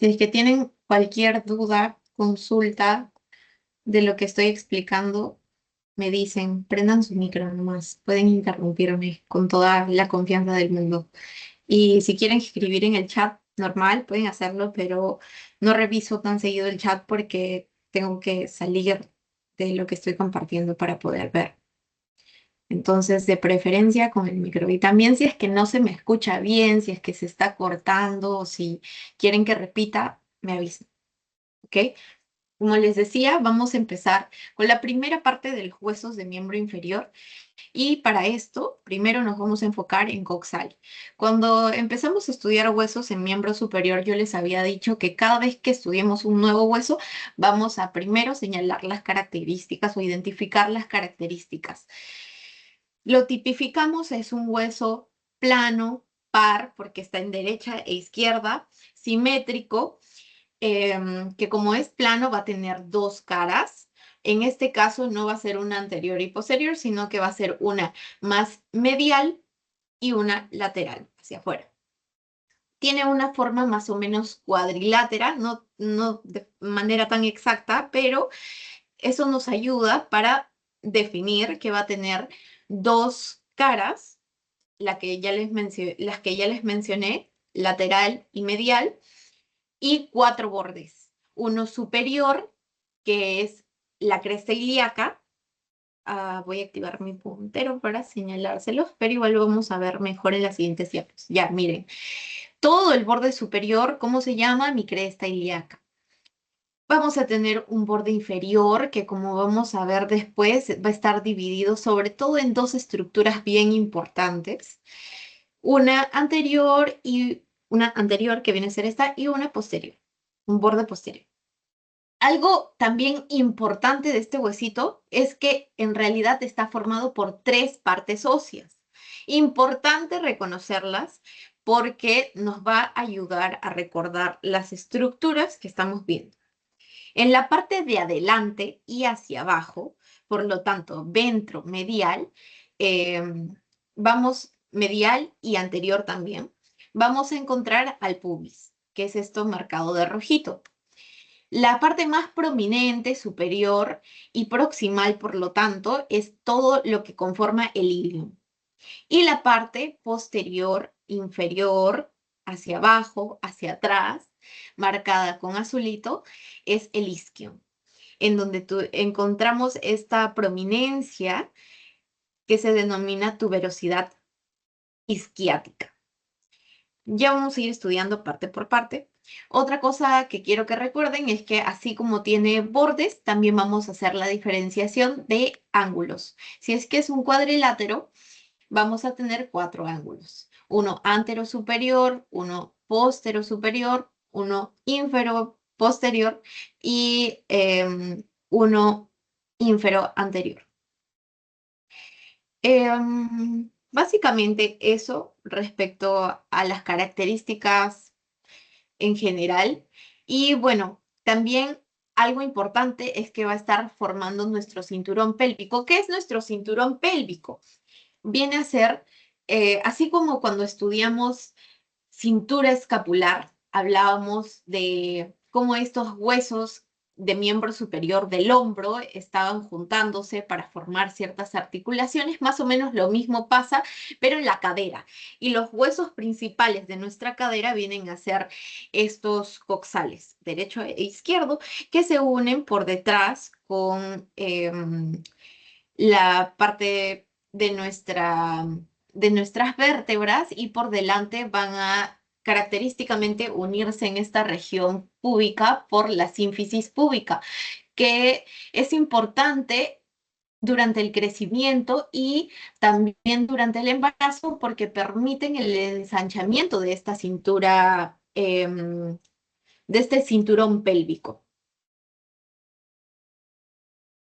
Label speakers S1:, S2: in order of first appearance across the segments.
S1: Si es que tienen cualquier duda, consulta de lo que estoy explicando, me dicen, prendan su micro nomás, pueden interrumpirme con toda la confianza del mundo. Y si quieren escribir en el chat normal, pueden hacerlo, pero no reviso tan seguido el chat porque tengo que salir de lo que estoy compartiendo para poder ver. Entonces, de preferencia con el micro. Y también si es que no se me escucha bien, si es que se está cortando o si quieren que repita, me avisan, ¿ok? Como les decía, vamos a empezar con la primera parte de los huesos de miembro inferior. Y para esto, primero nos vamos a enfocar en coxal. Cuando empezamos a estudiar huesos en miembro superior, yo les había dicho que cada vez que estudiemos un nuevo hueso, vamos a primero señalar las características o identificar las características. Lo tipificamos, es un hueso plano, par, porque está en derecha e izquierda, simétrico, que como es plano va a tener dos caras. En este caso no va a ser una anterior y posterior, sino que va a ser una más medial y una lateral hacia afuera. Tiene una forma más o menos cuadrilátera, no de manera tan exacta, pero eso nos ayuda para definir que va a tener dos caras, las que ya les mencioné, lateral y medial, y cuatro bordes. Uno superior, que es la cresta ilíaca. Voy a activar mi puntero para señalárselos, pero igual lo vamos a ver mejor en las siguientes diapos. Ya, miren, todo el borde superior, ¿cómo se llama? Mi cresta ilíaca. Vamos a tener un borde inferior que, como vamos a ver después, va a estar dividido sobre todo en dos estructuras bien importantes. Una anterior que viene a ser esta y una posterior, un borde posterior. Algo también importante de este huesito es que en realidad está formado por tres partes óseas. Importante reconocerlas porque nos va a ayudar a recordar las estructuras que estamos viendo. En la parte de adelante y hacia abajo, por lo tanto, ventro, medial, eh, vamos medial y anterior también, vamos a encontrar al pubis, que es esto marcado de rojito. La parte más prominente, superior y proximal, por lo tanto, es todo lo que conforma el ilium. Y la parte posterior, inferior, hacia abajo, hacia atrás, marcada con azulito, es el isquion, en donde encontramos esta prominencia que se denomina tuberosidad isquiática. Ya vamos a ir estudiando parte por parte. Otra cosa que quiero que recuerden es que así como tiene bordes, también vamos a hacer la diferenciación de ángulos. Si es que es un cuadrilátero, vamos a tener cuatro ángulos. Uno antero superior, uno postero superior, uno infero posterior y uno infero anterior. Básicamente eso respecto a las características en general. Y bueno, también algo importante es que va a estar formando nuestro cinturón pélvico. ¿Qué es nuestro cinturón pélvico? Viene a ser, así como cuando estudiamos cintura escapular, hablábamos de cómo estos huesos de miembro superior del hombro estaban juntándose para formar ciertas articulaciones. Más o menos lo mismo pasa, pero en la cadera. Y los huesos principales de nuestra cadera vienen a ser estos coxales, derecho e izquierdo, que se unen por detrás con la parte de nuestras vértebras y por delante van a característicamente unirse en esta región púbica por la sínfisis púbica, que es importante durante el crecimiento y también durante el embarazo porque permiten el ensanchamiento de esta cintura, de este cinturón pélvico.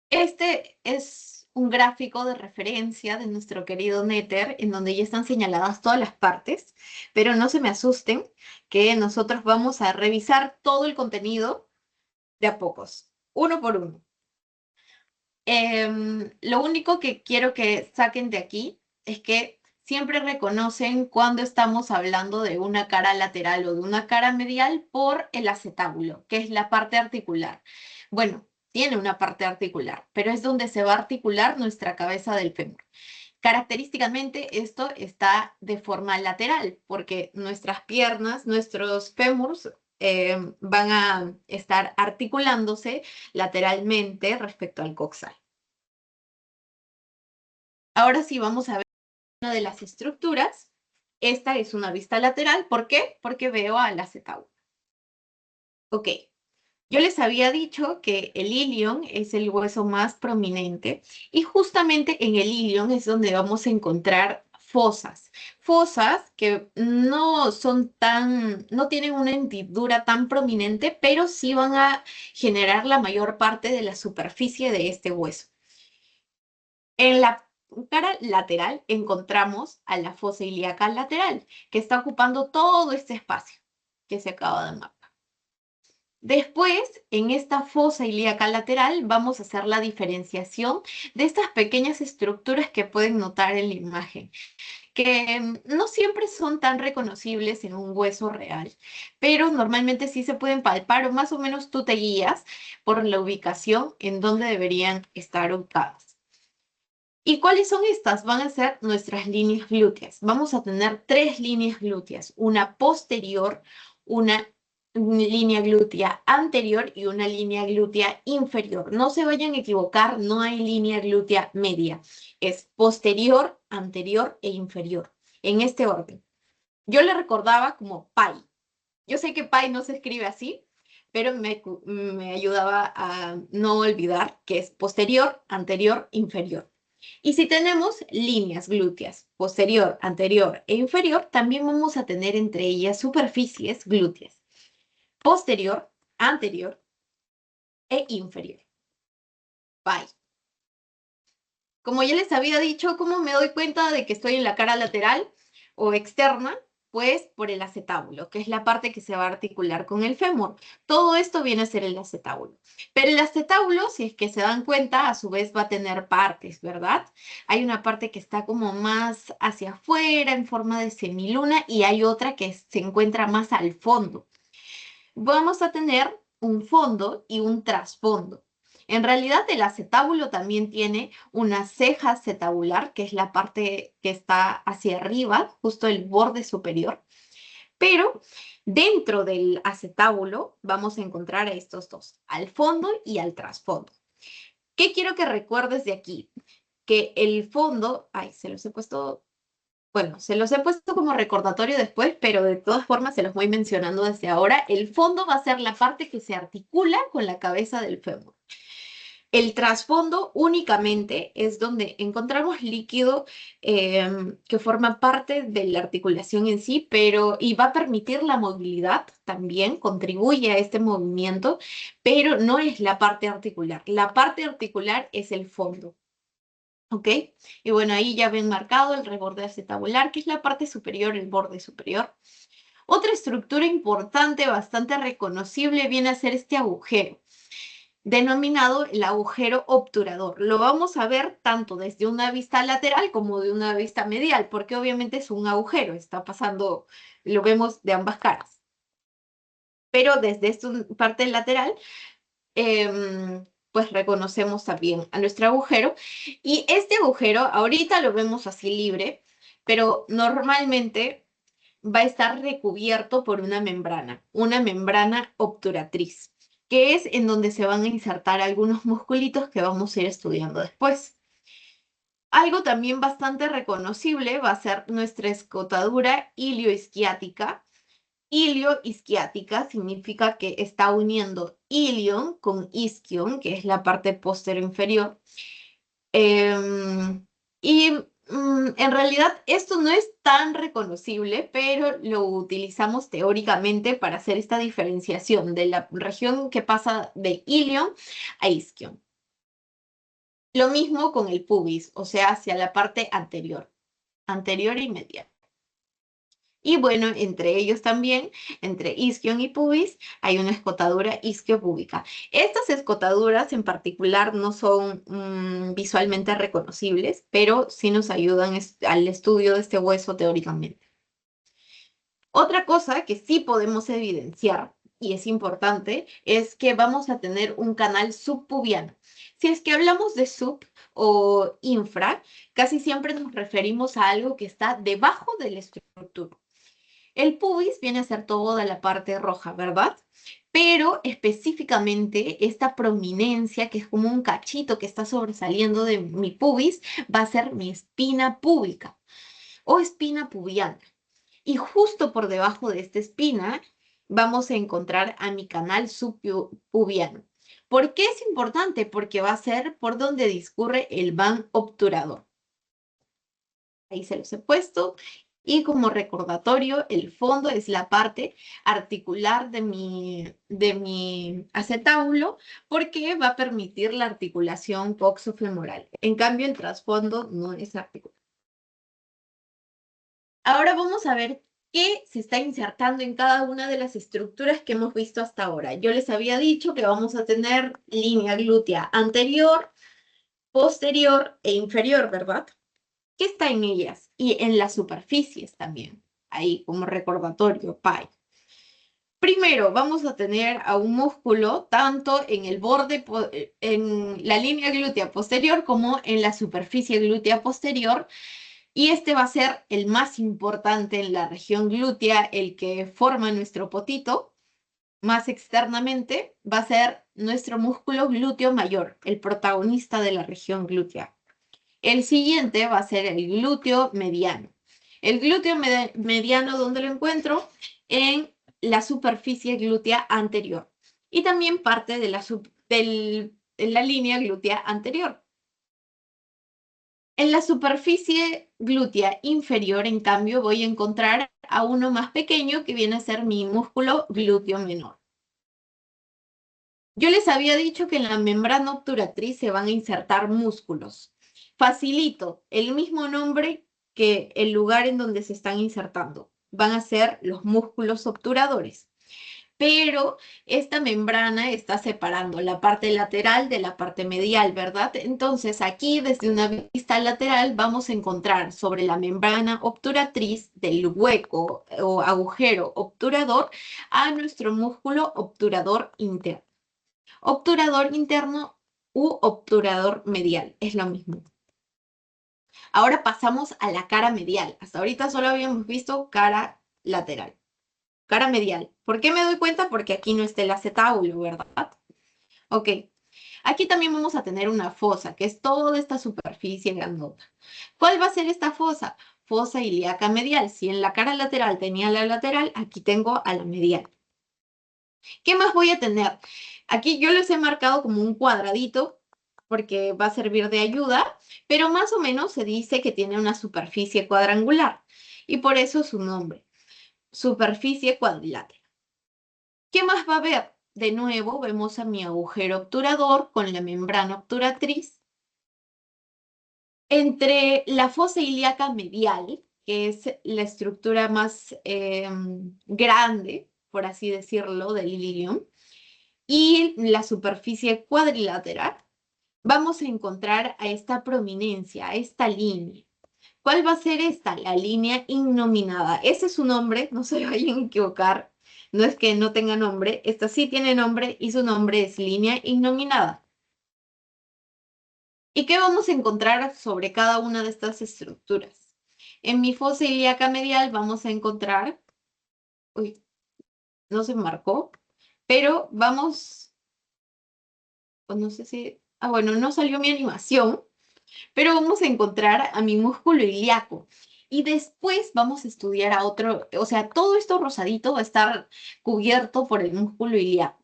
S1: Este es un gráfico de referencia de nuestro querido Nether, en donde ya están señaladas todas las partes, pero no se me asusten que nosotros vamos a revisar todo el contenido de a pocos, uno por uno. Lo único que quiero que saquen de aquí es que siempre reconocen cuando estamos hablando de una cara lateral o de una cara medial por el acetábulo, que es la parte articular. Bueno, tiene una parte articular, pero es donde se va a articular nuestra cabeza del fémur. Característicamente esto está de forma lateral, porque nuestras piernas, nuestros fémurs, van a estar articulándose lateralmente respecto al coxal. Ahora sí vamos a ver una de las estructuras. Esta es una vista lateral. ¿Por qué? Porque veo al acetábulo. Ok. Yo les había dicho que el ilion es el hueso más prominente y justamente en el ilion es donde vamos a encontrar fosas. Fosas que no son no tienen una hendidura tan prominente, pero sí van a generar la mayor parte de la superficie de este hueso. En la cara lateral encontramos a la fosa ilíaca lateral, que está ocupando todo este espacio que se acaba de marcar. Después, en esta fosa ilíaca lateral, vamos a hacer la diferenciación de estas pequeñas estructuras que pueden notar en la imagen, que no siempre son tan reconocibles en un hueso real, pero normalmente sí se pueden palpar o más o menos tú te guías por la ubicación en donde deberían estar ubicadas. ¿Y cuáles son estas? Van a ser nuestras líneas glúteas. Vamos a tener tres líneas glúteas, una posterior, una línea glútea anterior y una línea glútea inferior. No se vayan a equivocar, no hay línea glútea media. Es posterior, anterior e inferior, en este orden. Yo le recordaba como PAI. Yo sé que PAI no se escribe así, pero me ayudaba a no olvidar que es posterior, anterior, inferior. Y si tenemos líneas glúteas posterior, anterior e inferior, también vamos a tener entre ellas superficies glúteas posterior, anterior e inferior. Bye. Como ya les había dicho, ¿cómo me doy cuenta de que estoy en la cara lateral o externa? Pues por el acetábulo, que es la parte que se va a articular con el fémur. Todo esto viene a ser el acetábulo. Pero el acetábulo, si es que se dan cuenta, a su vez va a tener partes, ¿verdad? Hay una parte que está como más hacia afuera, en forma de semiluna, y hay otra que se encuentra más al fondo. Vamos a tener un fondo y un trasfondo. En realidad el acetábulo también tiene una ceja acetabular, que es la parte que está hacia arriba, justo el borde superior. Pero dentro del acetábulo vamos a encontrar a estos dos, al fondo y al trasfondo. ¿Qué quiero que recuerdes de aquí? Que el fondo, ay, se los he puesto, bueno, se los he puesto como recordatorio después, pero de todas formas se los voy mencionando desde ahora. El fondo va a ser la parte que se articula con la cabeza del fémur. El trasfondo únicamente es donde encontramos líquido que forma parte de la articulación en sí, pero y va a permitir la movilidad también, contribuye a este movimiento, pero no es la parte articular. La parte articular es el fondo. ¿Ok? Y bueno, ahí ya ven marcado el reborde acetabular, que es la parte superior, el borde superior. Otra estructura importante, bastante reconocible, viene a ser este agujero, denominado el agujero obturador. Lo vamos a ver tanto desde una vista lateral como de una vista medial, porque obviamente es un agujero, está pasando, lo vemos de ambas caras. Pero desde esta parte lateral, pues reconocemos también a nuestro agujero. Y este agujero, ahorita lo vemos así libre, pero normalmente va a estar recubierto por una membrana obturatriz, que es en donde se van a insertar algunos musculitos que vamos a ir estudiando después. Algo también bastante reconocible va a ser nuestra escotadura ilioisquiática. Ilioisquiática significa que está uniendo ilion con isquion, que es la parte posterior inferior. Y en realidad esto no es tan reconocible, pero lo utilizamos teóricamente para hacer esta diferenciación de la región que pasa de ilion a isquion. Lo mismo con el pubis, o sea, hacia la parte anterior y medial. Y bueno, entre ellos también, entre isquion y pubis, hay una escotadura isquiopúbica. Estas escotaduras en particular no son visualmente reconocibles, pero sí nos ayudan al estudio de este hueso teóricamente. Otra cosa que sí podemos evidenciar, y es importante, es que vamos a tener un canal subpubiano. Si es que hablamos de sub o infra, casi siempre nos referimos a algo que está debajo de la estructura. El pubis viene a ser toda la parte roja, ¿verdad? Pero específicamente esta prominencia, que es como un cachito que está sobresaliendo de mi pubis, va a ser mi espina púbica o espina pubiana. Y justo por debajo de esta espina vamos a encontrar a mi canal subpubiano. ¿Por qué es importante? Porque va a ser por donde discurre el van obturador. Ahí se los he puesto. Y como recordatorio, el fondo es la parte articular de mi acetábulo porque va a permitir la articulación coxofemoral. En cambio, el trasfondo no es articular. Ahora vamos a ver qué se está insertando en cada una de las estructuras que hemos visto hasta ahora. Yo les había dicho que vamos a tener línea glútea anterior, posterior e inferior, ¿verdad? ¿Qué está en ellas? Y en las superficies también, ahí como recordatorio, PAI. Primero, vamos a tener a un músculo tanto en el borde, en la línea glútea posterior como en la superficie glútea posterior. Y este va a ser el más importante en la región glútea, el que forma nuestro potito. Más externamente va a ser nuestro músculo glúteo mayor, el protagonista de la región glútea. El siguiente va a ser el glúteo mediano. El glúteo mediano, ¿dónde lo encuentro? En la superficie glútea anterior. Y también parte de la línea glútea anterior. En la superficie glútea inferior, en cambio, voy a encontrar a uno más pequeño que viene a ser mi músculo glúteo menor. Yo les había dicho que en la membrana obturatriz se van a insertar músculos. Facilito, el mismo nombre que el lugar en donde se están insertando. Van a ser los músculos obturadores. Pero esta membrana está separando la parte lateral de la parte medial, ¿verdad? Entonces aquí desde una vista lateral vamos a encontrar sobre la membrana obturatriz del hueco o agujero obturador a nuestro músculo obturador interno. Obturador interno u obturador medial, es lo mismo. Ahora pasamos a la cara medial. Hasta ahorita solo habíamos visto cara lateral. Cara medial. ¿Por qué me doy cuenta? Porque aquí no está el acetábulo, ¿verdad? Ok. Aquí también vamos a tener una fosa, que es toda esta superficie grandota. ¿Cuál va a ser esta fosa? Fosa ilíaca medial. Si en la cara lateral tenía la lateral, aquí tengo a la medial. ¿Qué más voy a tener? Aquí yo les he marcado como un cuadradito porque va a servir de ayuda, pero más o menos se dice que tiene una superficie cuadrangular y por eso su nombre, superficie cuadrilátera. ¿Qué más va a haber? De nuevo vemos a mi agujero obturador con la membrana obturatriz. Entre la fosa ilíaca medial, que es la estructura más grande, por así decirlo, del ilium, y la superficie cuadrilateral, vamos a encontrar a esta prominencia, a esta línea. ¿Cuál va a ser esta? La línea innominada. Ese es su nombre, no se vayan a equivocar. No es que no tenga nombre, esta sí tiene nombre y su nombre es línea innominada. ¿Y qué vamos a encontrar sobre cada una de estas estructuras? En mi fosa ilíaca medial vamos a encontrar, uy, no se marcó, pero vamos, no sé si, bueno, no salió mi animación, pero vamos a encontrar a mi músculo ilíaco. Y después vamos a estudiar a otro, o sea, todo esto rosadito va a estar cubierto por el músculo ilíaco.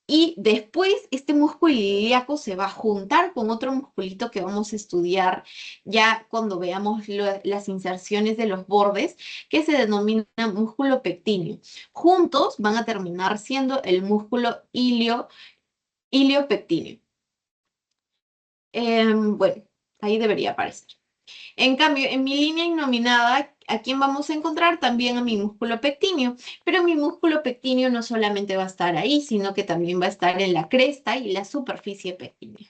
S1: Y después este músculo ilíaco se va a juntar con otro musculito que vamos a estudiar ya cuando veamos las inserciones de los bordes, que se denomina músculo pectíneo. Juntos van a terminar siendo el músculo iliopectíneo. Bueno, ahí debería aparecer. En cambio, en mi línea innominada, ¿a quién vamos a encontrar? También a mi músculo pectíneo, pero mi músculo pectíneo no solamente va a estar ahí, sino que también va a estar en la cresta y la superficie pectínea.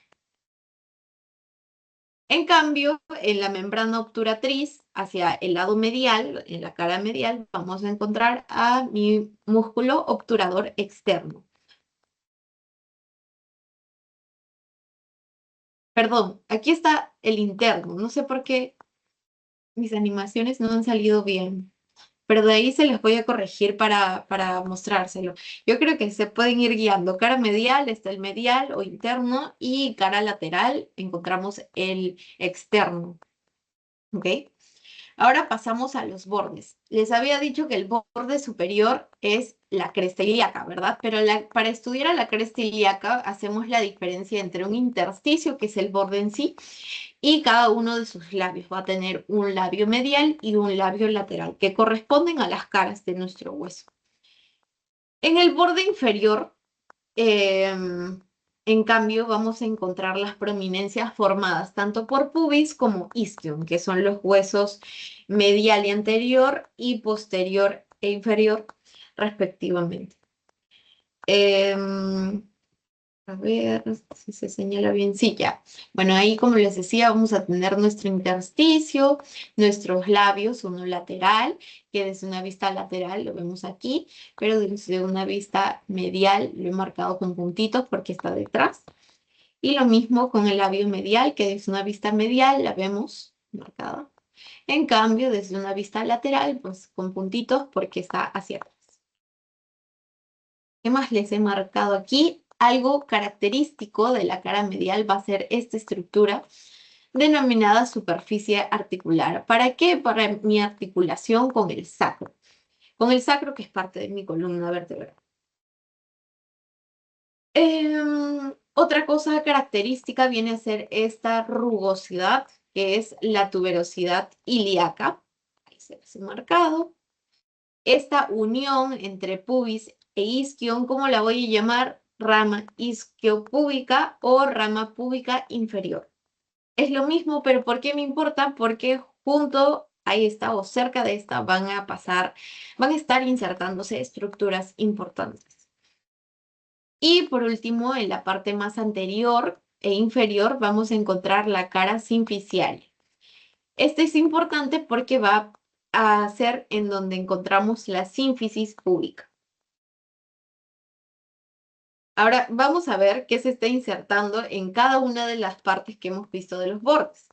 S1: En cambio, en la membrana obturatriz, hacia el lado medial, en la cara medial, vamos a encontrar a mi músculo obturador externo. Perdón, aquí está el interno. No sé por qué mis animaciones no han salido bien, pero de ahí se les voy a corregir para mostrárselo. Yo creo que se pueden ir guiando. Cara medial está el medial o interno y cara lateral encontramos el externo. ¿Ok? Ahora pasamos a los bordes. Les había dicho que el borde superior es la cresta ilíaca, ¿verdad? Pero para estudiar a la cresta ilíaca hacemos la diferencia entre un intersticio, que es el borde en sí, y cada uno de sus labios. Va a tener un labio medial y un labio lateral, que corresponden a las caras de nuestro hueso. En el borde inferior, en cambio, vamos a encontrar las prominencias formadas tanto por pubis como isquion, que son los huesos medial y anterior y posterior e inferior, respectivamente. Em, a ver si se señala bien. Sí, ya. Bueno, ahí como les decía, vamos a tener nuestro intersticio, nuestros labios, uno lateral, que desde una vista lateral lo vemos aquí, pero desde una vista medial lo he marcado con puntitos porque está detrás. Y lo mismo con el labio medial, que desde una vista medial la vemos marcada. En cambio, desde una vista lateral, pues con puntitos porque está hacia atrás. ¿Qué más les he marcado aquí? Algo característico de la cara medial va a ser esta estructura denominada superficie articular. ¿Para qué? Para mi articulación con el sacro. Con el sacro, que es parte de mi columna vertebral. Otra cosa característica viene a ser esta rugosidad, que es la tuberosidad ilíaca. Ahí se les he marcado. Esta unión entre pubis e isquion, ¿cómo la voy a llamar? Rama isquiopúbica o rama púbica inferior. Es lo mismo, pero ¿por qué me importa? Porque junto a esta o cerca de esta van a estar insertándose estructuras importantes. Y por último, en la parte más anterior e inferior vamos a encontrar la cara sinficial. Este es importante porque va a ser en donde encontramos la sínfisis púbica. Ahora vamos a ver qué se está insertando en cada una de las partes que hemos visto de los bordes.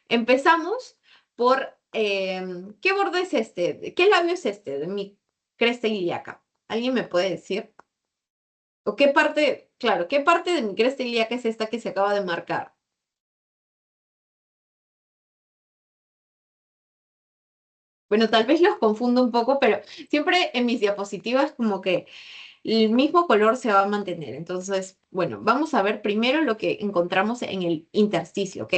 S1: Empezamos por, ¿qué borde es este? ¿Qué labio es este de mi cresta ilíaca? ¿Alguien me puede decir? ¿O qué parte, claro, qué parte de mi cresta ilíaca es esta que se acaba de marcar? Bueno, tal vez los confundo un poco, pero siempre en mis diapositivas como que el mismo color se va a mantener. Entonces, bueno, vamos a ver primero lo que encontramos en el intersticio, ¿ok?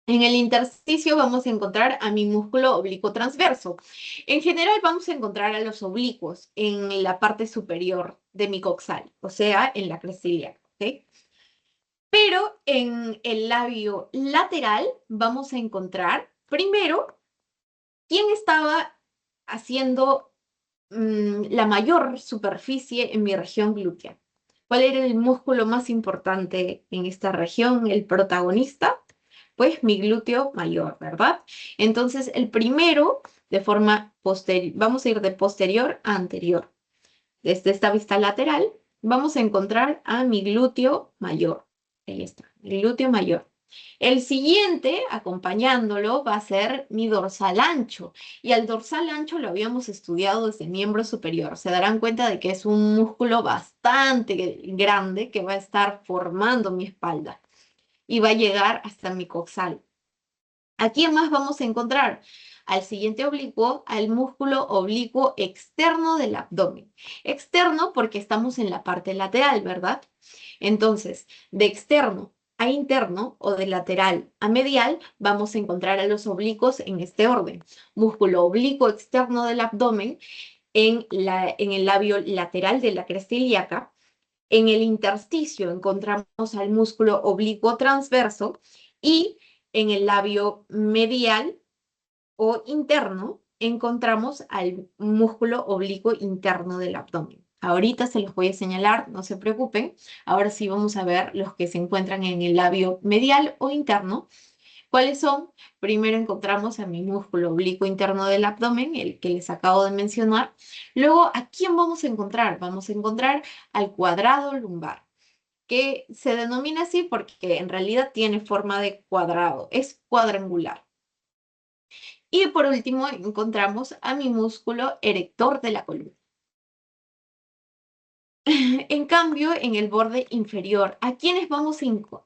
S1: En el intersticio vamos a encontrar a mi músculo oblicuo transverso. En general vamos a encontrar a los oblicuos en la parte superior de mi coxal, o sea, en la cresta ilíaca, ¿ok? Pero en el labio lateral vamos a encontrar primero quién estaba haciendo la mayor superficie en mi región glútea. ¿Cuál era el músculo más importante en esta región, el protagonista? Pues mi glúteo mayor, ¿verdad? Entonces, el primero, de forma posterior, vamos a ir de posterior a anterior. Desde esta vista lateral, vamos a encontrar a mi glúteo mayor. Ahí está, el glúteo mayor. El siguiente, acompañándolo, va a ser mi dorsal ancho. Y al dorsal ancho lo habíamos estudiado desde el miembro superior. Se darán cuenta de que es un músculo bastante grande que va a estar formando mi espalda y va a llegar hasta mi coxal. ¿A quién más vamos a encontrar? Al siguiente oblicuo, al músculo oblicuo externo del abdomen. Externo porque estamos en la parte lateral, ¿verdad? Entonces, de externo a interno o de lateral a medial, vamos a encontrar a los oblicuos en este orden. Músculo oblicuo externo del abdomen en el labio lateral de la cresta ilíaca. En el intersticio encontramos al músculo oblicuo transverso y en el labio medial o interno, encontramos al músculo oblicuo interno del abdomen. Ahorita se los voy a señalar, no se preocupen. Ahora sí vamos a ver los que se encuentran en el labio medial o interno. ¿Cuáles son? Primero encontramos a mi músculo oblicuo interno del abdomen, el que les acabo de mencionar. Luego, ¿a quién vamos a encontrar? Vamos a encontrar al cuadrado lumbar, que se denomina así porque en realidad tiene forma de cuadrado, es cuadrangular. Y por último, encontramos a mi músculo erector de la columna. En cambio, en el borde inferior, ¿a quiénes vamos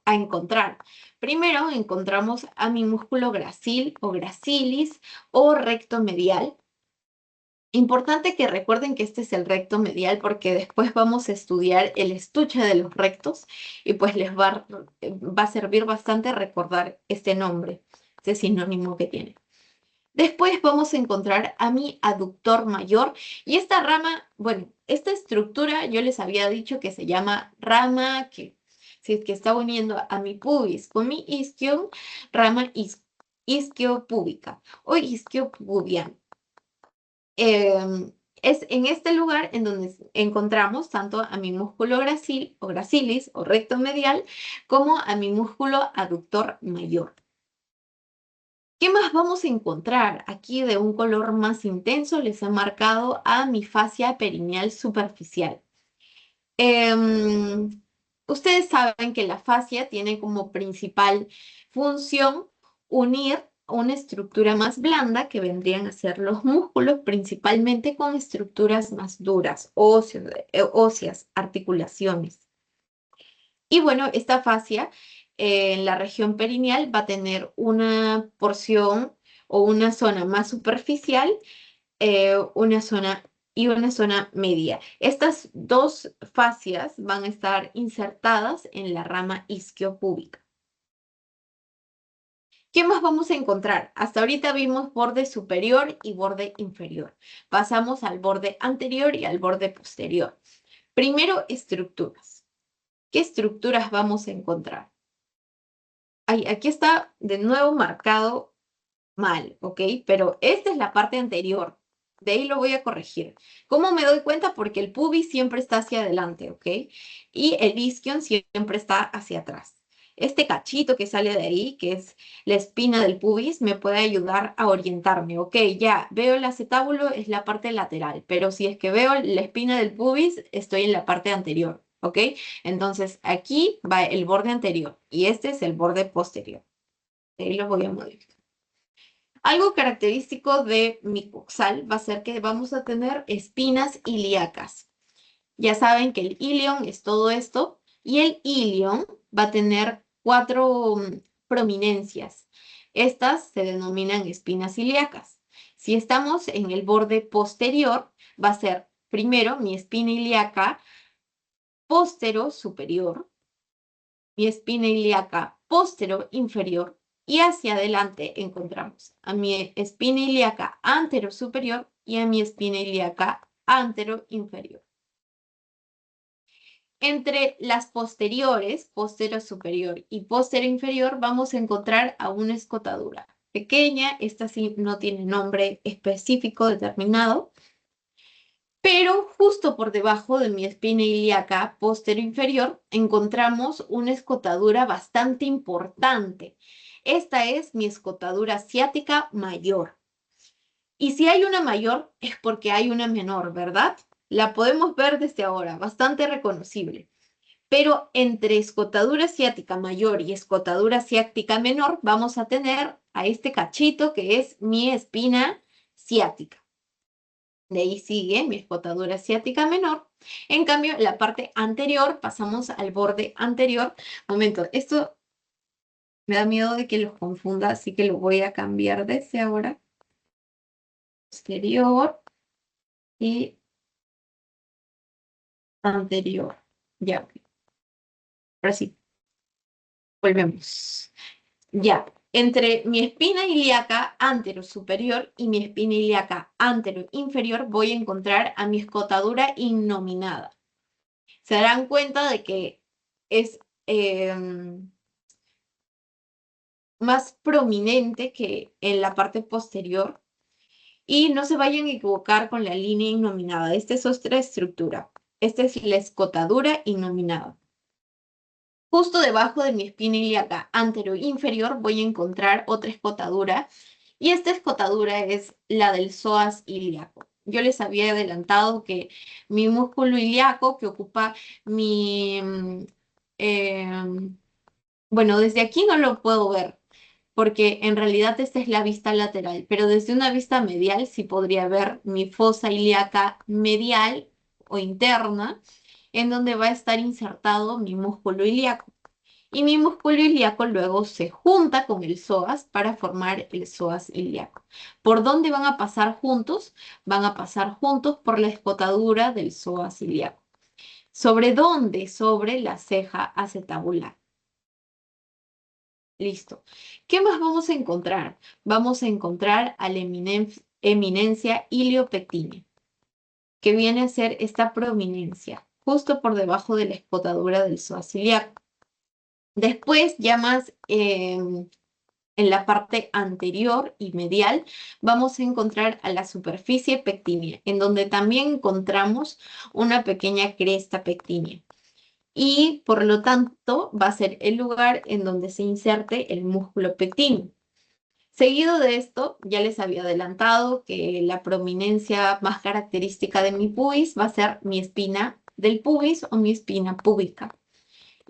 S1: a encontrar? Primero encontramos a mi músculo gracil o gracilis o recto medial. Importante que recuerden que este es el recto medial porque después vamos a estudiar el estuche de los rectos y pues les va a servir bastante recordar este nombre, este sinónimo que tiene. Después vamos a encontrar a mi aductor mayor y esta rama, bueno, esta estructura yo les había dicho que se llama rama, que si es que está uniendo a mi pubis con mi isquion, rama isquiopúbica o isquiopubiana. Es en este lugar en donde encontramos tanto a mi músculo gracil o gracilis o recto medial como a mi músculo aductor mayor. ¿Qué más vamos a encontrar? Aquí de un color más intenso les he marcado a mi fascia perineal superficial. Em, Ustedes saben que la fascia tiene como principal función unir una estructura más blanda que vendrían a ser los músculos, principalmente con estructuras más duras, óseas, articulaciones. Y bueno, esta fascia en la región perineal va a tener una porción o una zona más superficial, una zona y una zona media. Estas dos fascias van a estar insertadas en la rama isquiopúbica. ¿Qué más vamos a encontrar? Hasta ahorita vimos borde superior y borde inferior. Pasamos al borde anterior y al borde posterior. Primero, estructuras. ¿Qué estructuras vamos a encontrar? Ay, aquí está de nuevo marcado mal, ¿ok? Pero esta es la parte anterior. De ahí lo voy a corregir. ¿Cómo me doy cuenta? Porque el pubis siempre está hacia adelante, ¿ok? Y el isquion siempre está hacia atrás. Este cachito que sale de ahí, que es la espina del pubis, me puede ayudar a orientarme, ¿ok? Ya veo el acetábulo, es la parte lateral, pero si es que veo la espina del pubis, estoy en la parte anterior, ¿ok? Entonces aquí va el borde anterior y este es el borde posterior. Ahí lo voy a modificar. Algo característico de mi coxal va a ser que vamos a tener espinas ilíacas. Ya saben que el ilion es todo esto y el ilion va a tener cuatro prominencias. Estas se denominan espinas ilíacas. Si estamos en el borde posterior, va a ser primero mi espina ilíaca póstero superior, mi espina ilíaca póstero inferior y hacia adelante encontramos a mi espina ilíaca antero superior y a mi espina ilíaca antero inferior. Entre las posteriores, postero superior y postero inferior, vamos a encontrar a una escotadura pequeña. Esta sí no tiene nombre específico determinado, pero justo por debajo de mi espina ilíaca postero inferior encontramos una escotadura bastante importante. Esta es mi escotadura ciática mayor. Y si hay una mayor es porque hay una menor, ¿verdad? La podemos ver desde ahora, bastante reconocible. Pero entre escotadura ciática mayor y escotadura ciática menor vamos a tener a este cachito que es mi espina ciática. De ahí sigue mi escotadura ciática menor. En cambio, la parte anterior, pasamos al borde anterior. Momento, esto me da miedo de que los confunda, así que lo voy a cambiar desde ahora. Posterior y anterior. Ya, ahora sí, volvemos. Ya, entre mi espina ilíaca antero superior y mi espina ilíaca antero inferior voy a encontrar a mi escotadura innominada. Se darán cuenta de que es más prominente que en la parte posterior. Y no se vayan a equivocar con la línea innominada. Esta es otra estructura. Esta es la escotadura innominada. Justo debajo de mi espina ilíaca anterior e inferior voy a encontrar otra escotadura. Y esta escotadura es la del psoas ilíaco. Yo les había adelantado que mi músculo ilíaco que ocupa mi... bueno, desde aquí no lo puedo ver, porque en realidad esta es la vista lateral, pero desde una vista medial sí podría ver mi fosa ilíaca medial o interna, en donde va a estar insertado mi músculo ilíaco. Y mi músculo ilíaco luego se junta con el psoas para formar el psoas ilíaco. ¿Por dónde van a pasar juntos? Van a pasar juntos por la escotadura del psoas ilíaco. ¿Sobre dónde? Sobre la ceja acetabular. Listo. ¿Qué más vamos a encontrar? Vamos a encontrar a la eminencia iliopectínea, que viene a ser esta prominencia, justo por debajo de la escotadura del psoas ilíaco. Después, ya más en la parte anterior y medial, vamos a encontrar a la superficie pectínea, en donde también encontramos una pequeña cresta pectínea. Y por lo tanto va a ser el lugar en donde se inserte el músculo pectíneo. Seguido de esto, ya les había adelantado que la prominencia más característica de mi pubis va a ser mi espina del pubis o mi espina púbica.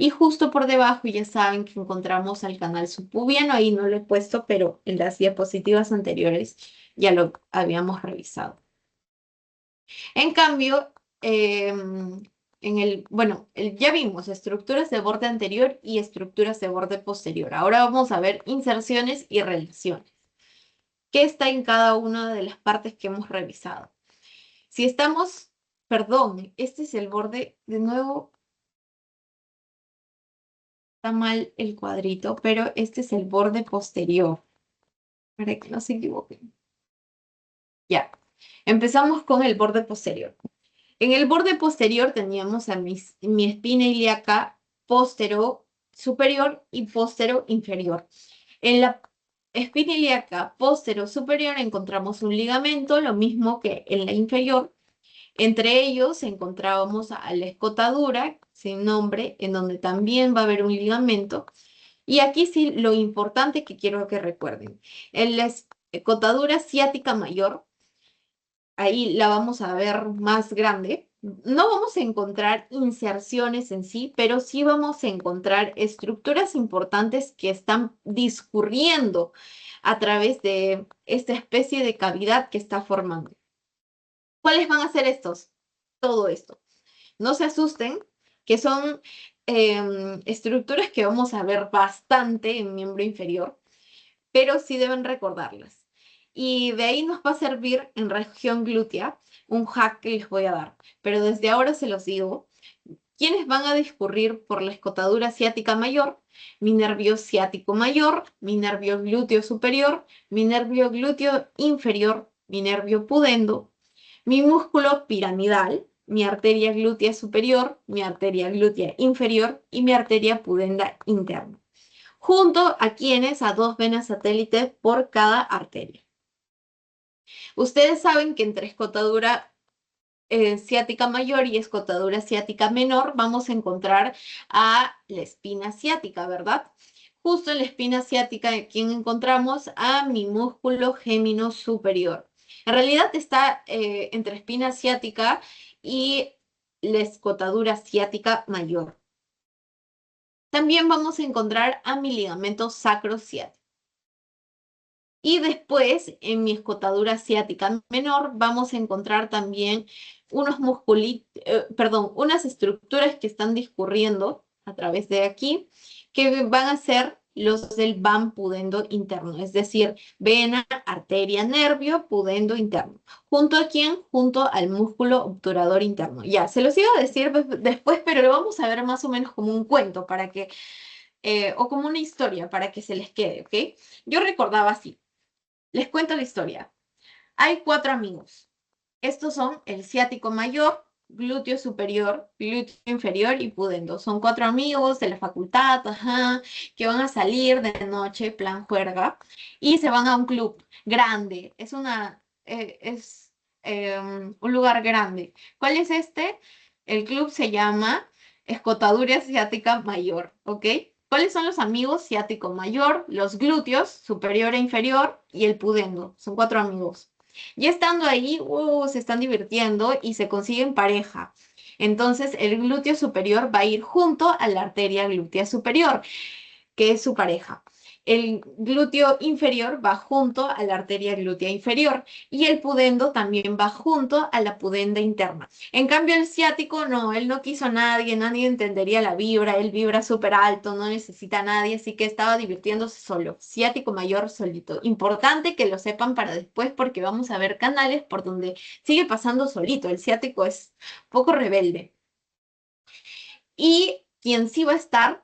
S1: Y justo por debajo ya saben que encontramos al canal subpubiano, ahí no lo he puesto, pero en las diapositivas anteriores ya lo habíamos revisado. En cambio, ya vimos estructuras de borde anterior y estructuras de borde posterior. Ahora vamos a ver inserciones y relaciones. ¿Qué está en cada una de las partes que hemos revisado? Si estamos, perdón, este es el borde, de nuevo, está mal el cuadrito, pero este es el borde posterior, para que no se equivoquen. Ya, empezamos con el borde posterior. En el borde posterior teníamos a mi espina ilíaca póstero superior y póstero inferior. En la espina ilíaca póstero superior encontramos un ligamento, lo mismo que en la inferior. Entre ellos encontrábamos a la escotadura, sin nombre, en donde también va a haber un ligamento. Y aquí sí, lo importante que quiero que recuerden. En la escotadura ciática mayor, ahí la vamos a ver más grande. No vamos a encontrar inserciones en sí, pero sí vamos a encontrar estructuras importantes que están discurriendo a través de esta especie de cavidad que está formando. ¿Cuáles van a ser estos? Todo esto. No se asusten, que son estructuras que vamos a ver bastante en miembro inferior, pero sí deben recordarlas. Y de ahí nos va a servir en región glútea un hack que les voy a dar. Pero desde ahora se los digo, ¿quiénes van a discurrir por la escotadura ciática mayor? Mi nervio ciático mayor, mi nervio glúteo superior, mi nervio glúteo inferior, mi nervio pudendo, mi músculo piramidal, mi arteria glútea superior, mi arteria glútea inferior y mi arteria pudenda interna. Junto a quienes a dos venas satélites por cada arteria. Ustedes saben que entre escotadura ciática mayor y escotadura ciática menor vamos a encontrar a la espina ciática, ¿verdad? Justo en la espina ciática, aquí encontramos a mi músculo gémino superior. En realidad está entre espina ciática y la escotadura ciática mayor. También vamos a encontrar a mi ligamento sacrociático. Y después, en mi escotadura ciática menor, vamos a encontrar también unas estructuras que están discurriendo a través de aquí, que van a ser los del van pudendo interno, es decir, vena, arteria, nervio, pudendo interno. ¿Junto a quién? Junto al músculo obturador interno. Ya, se los iba a decir después, pero lo vamos a ver más o menos como un cuento para que, o como una historia para que se les quede, ¿ok? Yo recordaba así. Les cuento la historia. Hay 4 amigos. Estos son el ciático mayor, glúteo superior, glúteo inferior y pudendo. Son 4 amigos de la facultad, ajá, que van a salir de noche, plan juerga, y se van a un club grande. Un lugar grande. ¿Cuál es este? El club se llama Escotadura Asiática Mayor, ¿ok? ¿Cuáles son los amigos? Ciático mayor, los glúteos, superior e inferior, y el pudendo. Son 4 amigos. Y estando ahí, se están divirtiendo y se consiguen pareja. Entonces, el glúteo superior va a ir junto a la arteria glútea superior, que es su pareja. El glúteo inferior va junto a la arteria glútea inferior y el pudendo también va junto a la pudenda interna. En cambio, el ciático no, él no quiso a nadie, nadie entendería la vibra, él vibra súper alto, no necesita a nadie, así que estaba divirtiéndose solo. Ciático mayor solito. Importante que lo sepan para después porque vamos a ver canales por donde sigue pasando solito. El ciático es poco rebelde. Y quien sí va a estar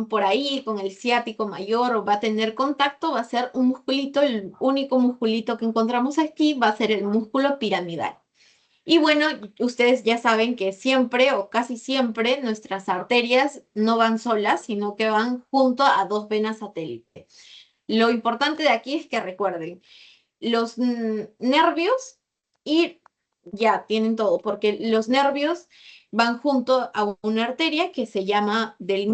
S1: por ahí con el ciático mayor o va a tener contacto va a ser un musculito, el único musculito que encontramos aquí va a ser el músculo piramidal. Y bueno, ustedes ya saben que siempre o casi siempre nuestras arterias no van solas, sino que van junto a dos venas satélites. Lo importante de aquí es que recuerden, los nervios y ya tienen todo, porque los nervios van junto a una arteria que se llama de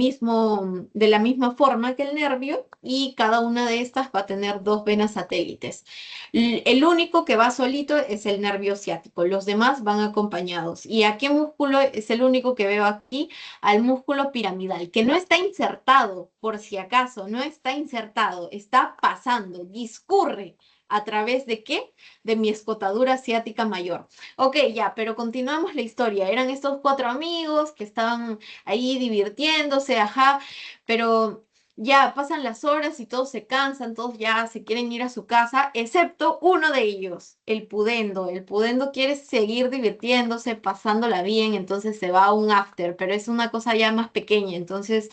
S1: la misma forma que el nervio y cada una de estas va a tener dos venas satélites. El único que va solito es el nervio ciático, los demás van acompañados. ¿Y a qué músculo es el único que veo aquí? Al músculo piramidal, que no está insertado, por si acaso, no está insertado, está pasando, discurre. ¿A través de qué? De mi escotadura asiática mayor. Ok, ya, pero continuamos la historia. Eran estos 4 amigos que estaban ahí divirtiéndose, ajá, pero ya pasan las horas y todos se cansan, todos ya se quieren ir a su casa, excepto uno de ellos, el pudendo. El pudendo quiere seguir divirtiéndose, pasándola bien, entonces se va a un after, pero es una cosa ya más pequeña, entonces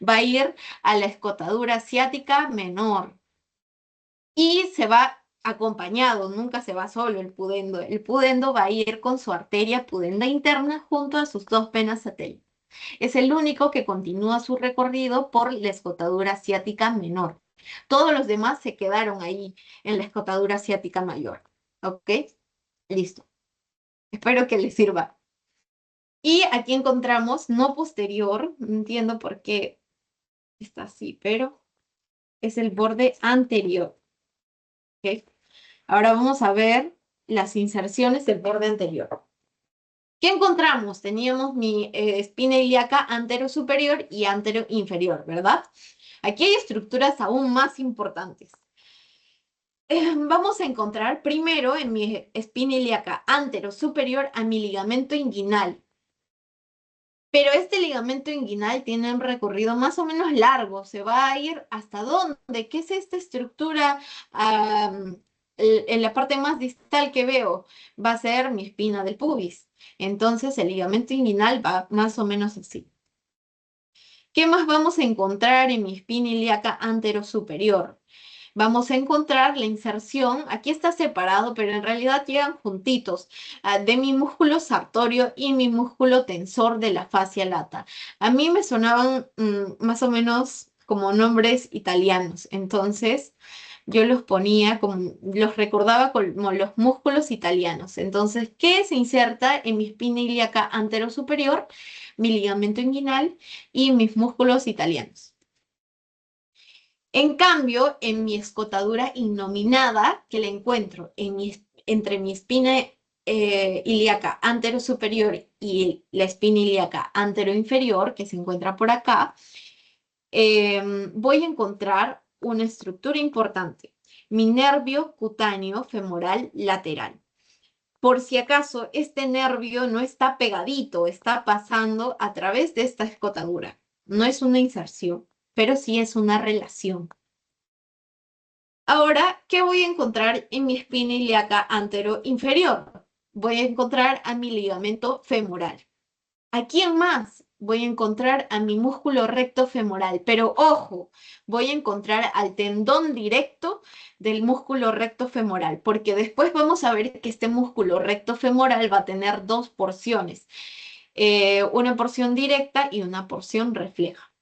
S1: va a ir a la escotadura asiática menor y se va acompañado, nunca se va solo el pudendo. El pudendo va a ir con su arteria pudenda interna junto a sus dos venas satélites. Es el único que continúa su recorrido por la escotadura asiática menor. Todos los demás se quedaron ahí en la escotadura asiática mayor. ¿Ok? Listo. Espero que les sirva. Y aquí encontramos no posterior, no entiendo por qué está así, pero es el borde anterior. ¿Ok? Ahora vamos a ver las inserciones del borde anterior. ¿Qué encontramos? Teníamos mi espina ilíaca antero superior y antero inferior, ¿verdad? Aquí hay estructuras aún más importantes. Vamos a encontrar primero en mi espina ilíaca antero superior a mi ligamento inguinal. Pero este ligamento inguinal tiene un recorrido más o menos largo. ¿Se va a ir hasta dónde? ¿Qué es esta estructura? En la parte más distal que veo va a ser mi espina del pubis. Entonces el ligamento inguinal va más o menos así. ¿Qué más vamos a encontrar en mi espina ilíaca antero superior? Vamos a encontrar la inserción, aquí está separado, pero en realidad llegan juntitos, de mi músculo sartorio y mi músculo tensor de la fascia lata. A mí me sonaban más o menos como nombres italianos, entonces yo los ponía como, los recordaba como los músculos italianos. Entonces, ¿qué se inserta en mi espina ilíaca anterosuperior? Mi ligamento inguinal y mis músculos italianos. En cambio, en mi escotadura innominada, que la encuentro entre mi espina ilíaca anterosuperior y la espina ilíaca anteroinferior, que se encuentra por acá, voy a encontrar una estructura importante, mi nervio cutáneo femoral lateral. Por si acaso, este nervio no está pegadito, está pasando a través de esta escotadura. No es una inserción, pero sí es una relación. Ahora, ¿qué voy a encontrar en mi espina ilíaca antero-inferior? Voy a encontrar a mi ligamento femoral. ¿A quién más? voy a encontrar a mi músculo recto femoral, pero ojo, voy a encontrar al tendón directo del músculo recto femoral, porque después vamos a ver que este músculo recto femoral va a tener dos porciones, una porción directa y una porción refleja.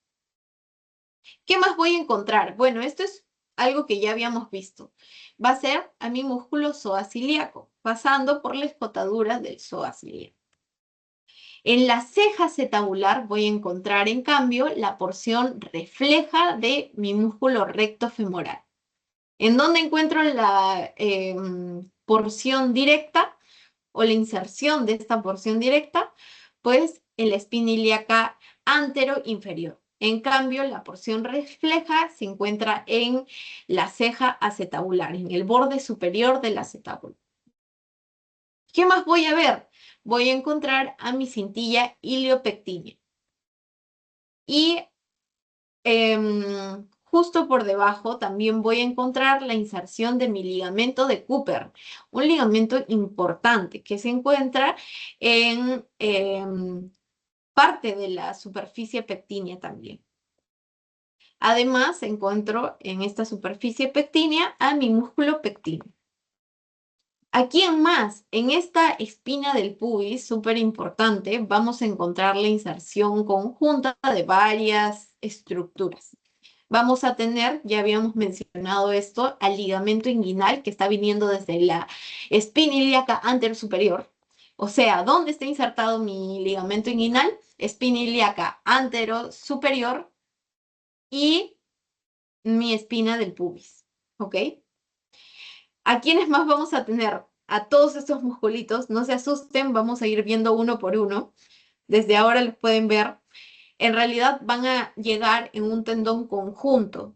S1: ¿Qué más voy a encontrar? Bueno, esto es algo que ya habíamos visto. Va a ser a mi músculo psoas ilíaco, pasando por la escotadura del psoas ilíaco. En la ceja acetabular voy a encontrar, en cambio, la porción refleja de mi músculo recto femoral. ¿En dónde encuentro la porción directa o la inserción de esta porción directa? Pues en la espina ilíaca antero inferior. En cambio, la porción refleja se encuentra en la ceja acetabular, en el borde superior del acetábulo. ¿Qué más voy a ver? Voy a encontrar a mi cintilla iliopectínea. Y justo por debajo también voy a encontrar la inserción de mi ligamento de Cooper, un ligamento importante que se encuentra en parte de la superficie pectínea también. Además, encuentro en esta superficie pectínea a mi músculo pectíneo. Aquí en más, en esta espina del pubis, súper importante, vamos a encontrar la inserción conjunta de varias estructuras. Vamos a tener, ya habíamos mencionado esto, al ligamento inguinal que está viniendo desde la espina ilíaca anterosuperior. O sea, ¿dónde está insertado mi ligamento inguinal? Espina ilíaca anterosuperior y mi espina del pubis. ¿Ok? ¿A quiénes más vamos a tener? A todos estos musculitos, no se asusten, vamos a ir viendo uno por uno. Desde ahora los pueden ver. En realidad van a llegar en un tendón conjunto.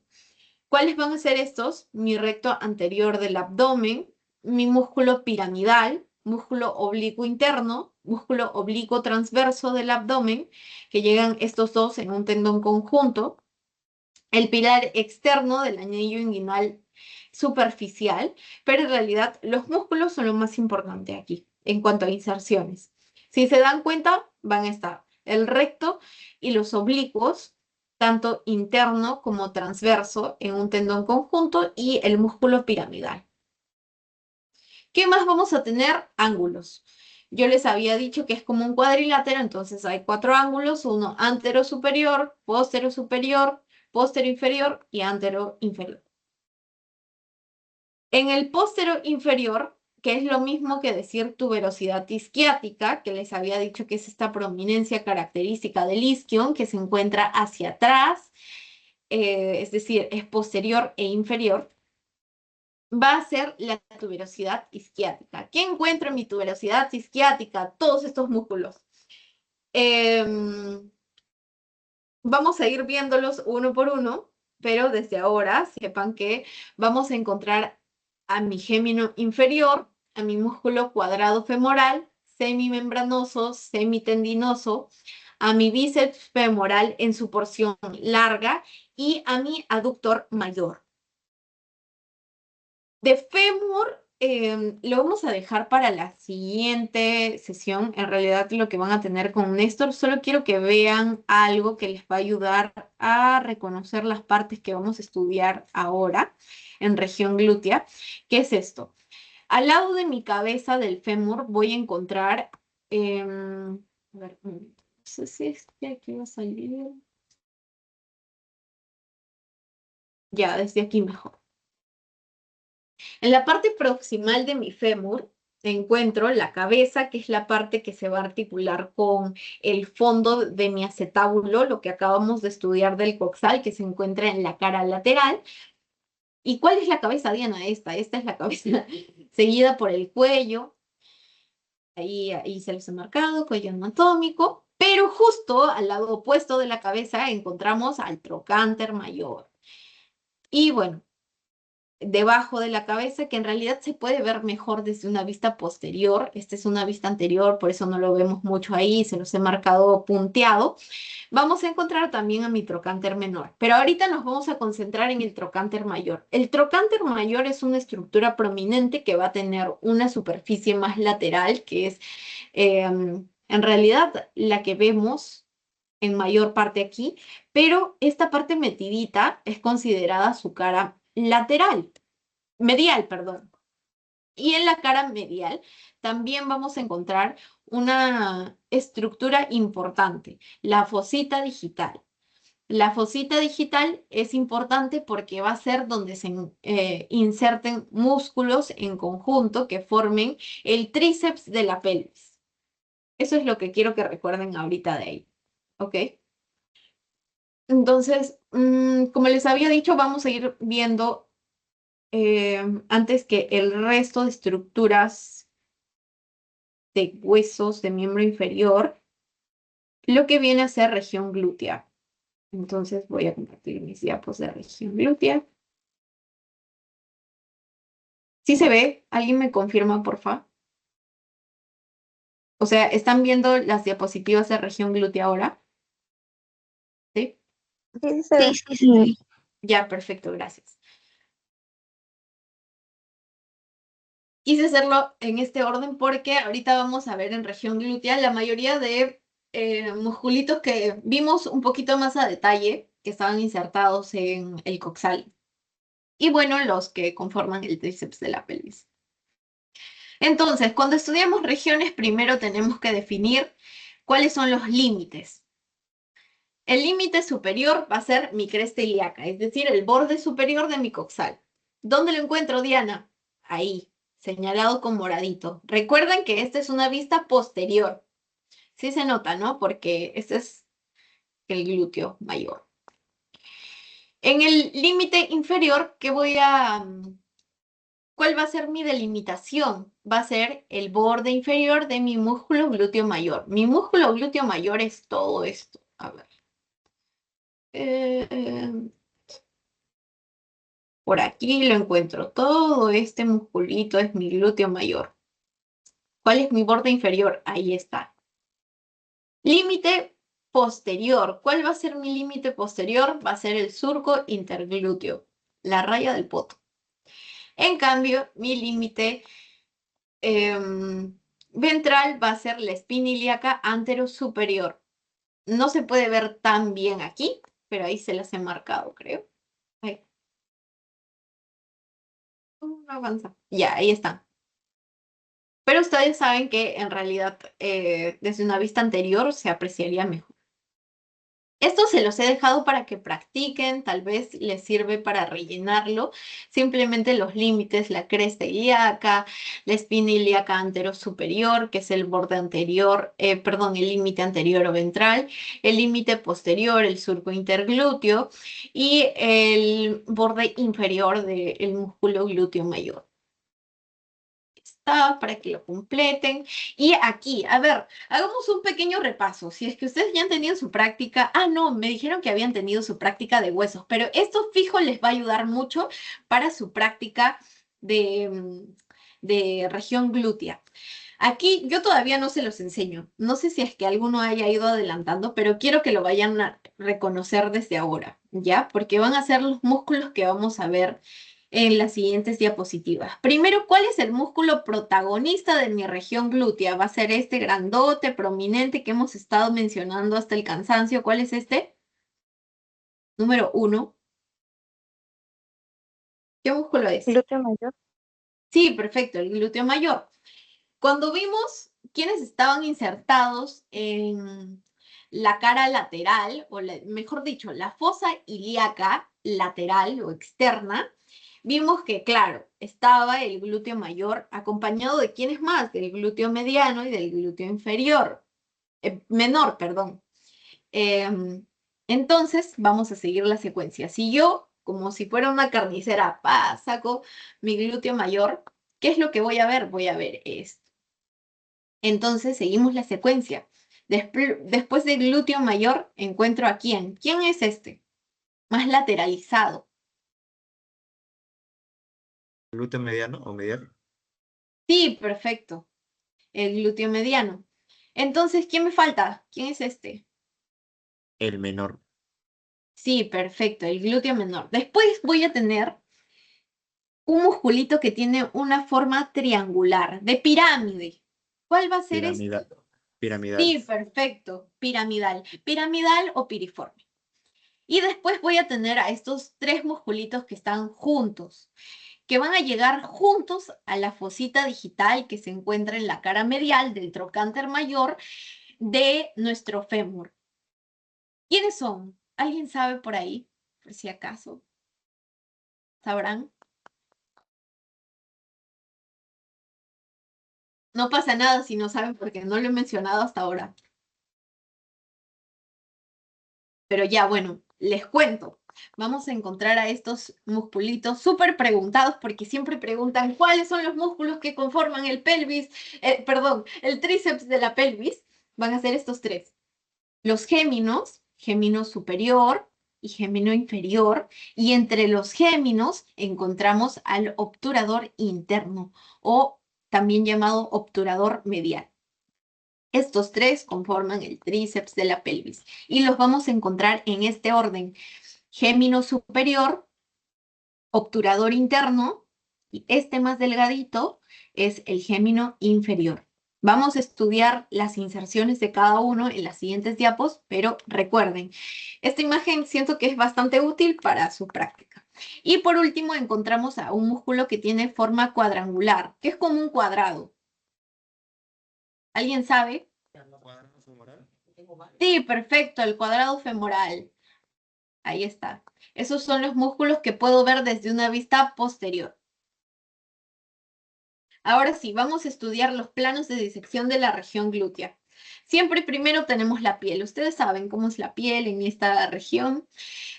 S1: ¿Cuáles van a ser estos? Mi recto anterior del abdomen, mi músculo piramidal, músculo oblicuo interno, músculo oblicuo transverso del abdomen, que llegan estos dos en un tendón conjunto, el pilar externo del anillo inguinal superficial, pero en realidad los músculos son lo más importante aquí en cuanto a inserciones. Si se dan cuenta, van a estar el recto y los oblicuos, tanto interno como transverso, en un tendón conjunto y el músculo piramidal. ¿Qué más vamos a tener? Ángulos. Yo les había dicho que es como un cuadrilátero, entonces hay cuatro ángulos, uno antero superior, póstero inferior y antero inferior. En el póstero inferior, que es lo mismo que decir tuberosidad isquiática, que les había dicho que es esta prominencia característica del isquion que se encuentra hacia atrás, es decir, es posterior e inferior, va a ser la tuberosidad isquiática. ¿Qué encuentro en mi tuberosidad isquiática? Todos estos músculos. Vamos a ir viéndolos uno por uno, pero desde ahora sepan que vamos a encontrar a mi gémino inferior, a mi músculo cuadrado femoral, semimembranoso, semitendinoso, a mi bíceps femoral en su porción larga y a mi aductor mayor. De fémur lo vamos a dejar para la siguiente sesión. En realidad lo que van a tener con Néstor, solo quiero que vean algo que les va a ayudar a reconocer las partes que vamos a estudiar ahora en región glútea. ¿Qué es esto? Al lado de mi cabeza del fémur voy a encontrar, a ver, no sé si es que aquí va a salir. Ya, desde aquí mejor. En la parte proximal de mi fémur encuentro la cabeza, que es la parte que se va a articular con el fondo de mi acetábulo, lo que acabamos de estudiar del coxal, que se encuentra en la cara lateral. ¿Y cuál es la cabeza, Diana? Esta es la cabeza seguida por el cuello. Ahí se los he marcado, cuello anatómico. Pero justo al lado opuesto de la cabeza encontramos al trocánter mayor. Y bueno, debajo de la cabeza, que en realidad se puede ver mejor desde una vista posterior. Esta es una vista anterior, por eso no lo vemos mucho ahí, se los he marcado punteado. Vamos a encontrar también a mi trocánter menor, pero ahorita nos vamos a concentrar en el trocánter mayor. El trocánter mayor es una estructura prominente que va a tener una superficie más lateral, que es en realidad la que vemos en mayor parte aquí, pero esta parte metidita es considerada su cara lateral, medial, perdón. Y en la cara medial también vamos a encontrar una estructura importante, la fosita digital. La fosita digital es importante porque va a ser donde se inserten músculos en conjunto que formen el tríceps de la pelvis. Eso es lo que quiero que recuerden ahorita de ahí. ¿Ok? Entonces, como les había dicho, vamos a ir viendo antes que el resto de estructuras de huesos de miembro inferior, lo que viene a ser región glútea. Entonces voy a compartir mis diapos de región glútea. ¿Sí se ve? ¿Alguien me confirma, porfa? O sea, ¿están viendo las diapositivas de región glútea ahora? ¿Sí?
S2: Sí, sí se
S3: Sí,
S2: ve.
S3: sí, sí.
S1: Ya, perfecto, gracias. Quise hacerlo en este orden porque ahorita vamos a ver en región glútea la mayoría de musculitos que vimos un poquito más a detalle que estaban insertados en el coxal. Y bueno, los que conforman el tríceps de la pelvis. Entonces, cuando estudiamos regiones, primero tenemos que definir cuáles son los límites. El límite superior va a ser mi cresta ilíaca, es decir, el borde superior de mi coxal. ¿Dónde lo encuentro, Diana? Ahí, señalado con moradito. Recuerden que esta es una vista posterior. Sí se nota, ¿no? Porque este es el glúteo mayor. En el límite inferior, ¿cuál va a ser mi delimitación? Va a ser el borde inferior de mi músculo glúteo mayor. Mi músculo glúteo mayor es todo esto. A ver. Por aquí lo encuentro. Todo este musculito es mi glúteo mayor. ¿Cuál es mi borde inferior? Ahí está. Límite posterior. ¿Cuál va a ser mi límite posterior? Va a ser el surco interglúteo, la raya del poto. En cambio, mi límite ventral va a ser la espina ilíaca anterosuperior. No se puede ver tan bien aquí, pero ahí se las he marcado, creo. Ahí. No avanza. Ya, ahí está. Pero ustedes saben que en realidad desde una vista anterior se apreciaría mejor. Esto se los he dejado para que practiquen, tal vez les sirve para rellenarlo. Simplemente los límites, la cresta ilíaca, la espina ilíaca anterosuperior, que es el borde anterior, perdón, el límite anterior o ventral, el límite posterior, el surco interglúteo y el borde inferior del músculo glúteo mayor para que lo completen. Y aquí, a ver, hagamos un pequeño repaso. Si es que ustedes ya han tenido su práctica, no, me dijeron que habían tenido su práctica de huesos, pero esto fijo les va a ayudar mucho para su práctica de región glútea. Aquí yo todavía no se los enseño. No sé si es que alguno haya ido adelantando, pero quiero que lo vayan a reconocer desde ahora, ¿ya? Porque van a ser los músculos que vamos a ver en las siguientes diapositivas. Primero, ¿cuál es el músculo protagonista de mi región glútea? Va a ser este grandote, prominente que hemos estado mencionando hasta el cansancio. ¿Cuál es este? Número 1. ¿Qué músculo es?
S2: Glúteo mayor.
S1: Sí, perfecto, el glúteo mayor. Cuando vimos quiénes estaban insertados en la cara lateral, mejor dicho, la fosa ilíaca lateral o externa, vimos que, claro, estaba el glúteo mayor acompañado de quiénes más, del glúteo mediano y del glúteo inferior, menor, perdón. Entonces, vamos a seguir la secuencia. Si yo, como si fuera una carnicera, saco mi glúteo mayor, ¿qué es lo que voy a ver? Voy a ver esto. Entonces seguimos la secuencia. Después del glúteo mayor encuentro a quién. ¿Quién es este? Más lateralizado.
S4: ¿Glúteo mediano o medial?
S1: Sí, perfecto. El glúteo mediano. Entonces, ¿quién me falta? ¿Quién es este?
S4: El menor.
S1: Sí, perfecto. El glúteo menor. Después voy a tener un musculito que tiene una forma triangular, de pirámide. ¿Cuál va a ser este?
S4: Piramidal. Piramidal.
S1: Sí, perfecto. Piramidal. Piramidal o piriforme. Y después voy a tener a estos tres musculitos que están juntos, que van a llegar juntos a la fosita digital que se encuentra en la cara medial del trocánter mayor de nuestro fémur. ¿Quiénes son? ¿Alguien sabe por ahí? Por si acaso. ¿Sabrán? No pasa nada si no saben porque no lo he mencionado hasta ahora. Pero ya, bueno, les cuento. Vamos a encontrar a estos musculitos súper preguntados porque siempre preguntan cuáles son los músculos que conforman el pelvis, perdón, el tríceps de la pelvis. Van a ser estos tres. Los géminos, gémino superior y gémino inferior. Y entre los géminos encontramos al obturador interno o también llamado obturador medial. Estos tres conforman el tríceps de la pelvis y los vamos a encontrar en este orden: gémino superior, obturador interno, y este más delgadito es el gémino inferior. Vamos a estudiar las inserciones de cada uno en las siguientes diapos, pero recuerden, esta imagen siento que es bastante útil para su práctica. Y por último encontramos a un músculo que tiene forma cuadrangular, que es como un cuadrado. ¿Alguien sabe?
S4: Cuadrado femoral.
S1: Sí, perfecto, el cuadrado femoral. Ahí está. Esos son los músculos que puedo ver desde una vista posterior. Ahora sí, vamos a estudiar los planos de disección de la región glútea. Siempre primero tenemos la piel. Ustedes saben cómo es la piel en esta región,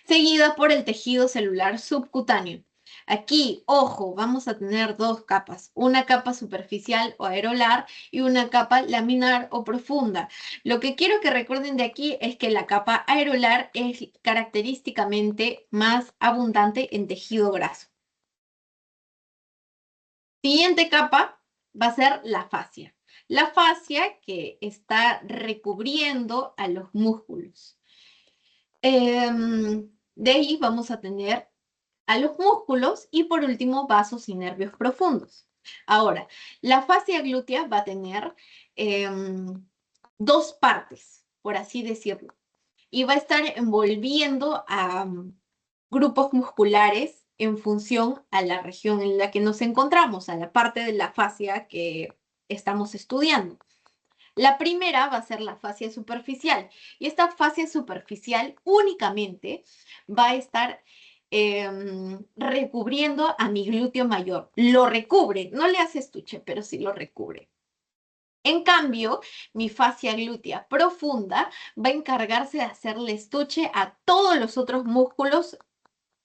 S1: seguida por el tejido celular subcutáneo. Aquí, ojo, vamos a tener dos capas, una capa superficial o aerolar y una capa laminar o profunda. Lo que quiero que recuerden de aquí es que la capa aerolar es característicamente más abundante en tejido graso. Siguiente capa va a ser la fascia. La fascia que está recubriendo a los músculos. De ahí vamos a tener a los músculos y por último vasos y nervios profundos. Ahora, la fascia glútea va a tener dos partes, por así decirlo, y va a estar envolviendo a grupos musculares en función a la región en la que nos encontramos, a la parte de la fascia que estamos estudiando. La primera va a ser la fascia superficial y esta fascia superficial únicamente va a estar recubriendo a mi glúteo mayor. Lo recubre, no le hace estuche, pero sí lo recubre. En cambio, mi fascia glútea profunda va a encargarse de hacerle estuche a todos los otros músculos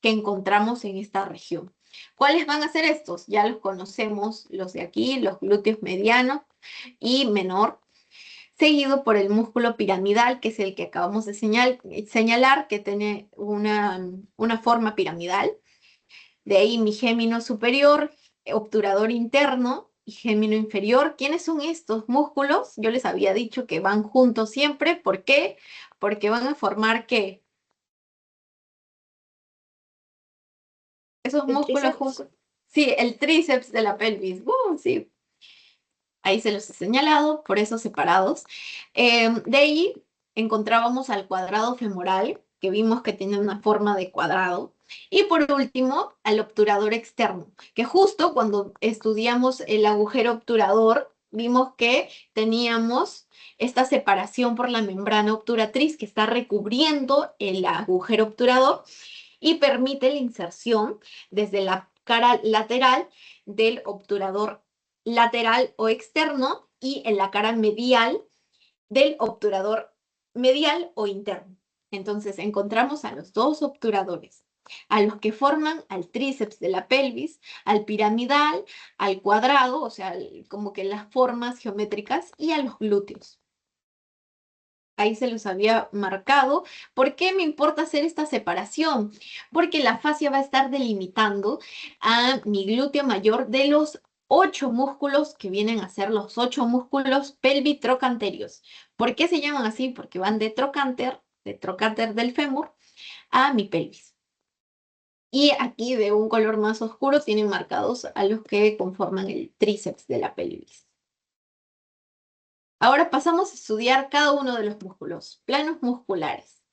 S1: que encontramos en esta región. ¿Cuáles van a ser estos? Ya los conocemos, los de aquí, los glúteos mediano y menor, seguido por el músculo piramidal, que es el que acabamos de señalar, que tiene una forma piramidal. De ahí mi gémino superior, obturador interno y gémino inferior. ¿Quiénes son estos músculos? Yo les había dicho que van juntos siempre. ¿Por qué? Porque van a formar ¿qué? Esos
S2: El
S1: músculos
S2: tríceps.
S1: juntos. Sí, el tríceps de la pelvis. Sí, ahí se los he señalado, por eso separados. De ahí encontrábamos al cuadrado femoral, que vimos que tiene una forma de cuadrado. Y por último, al obturador externo, que justo cuando estudiamos el agujero obturador, vimos que teníamos esta separación por la membrana obturatriz que está recubriendo el agujero obturador y permite la inserción desde la cara lateral del obturador lateral o externo y en la cara medial del obturador medial o interno. Entonces encontramos a los dos obturadores, a los que forman al tríceps de la pelvis, al piramidal, al cuadrado, o sea, como que las formas geométricas, y a los glúteos. Ahí se los había marcado. ¿Por qué me importa hacer esta separación? Porque la fascia va a estar delimitando a mi glúteo mayor de los 8 músculos que vienen a ser los 8 músculos pelvitrocanterios. ¿Por qué se llaman así? Porque van de trocánter del fémur, a mi pelvis. Y aquí de un color más oscuro tienen marcados a los que conforman el tríceps de la pelvis. Ahora pasamos a estudiar cada uno de los músculos. Planos musculares.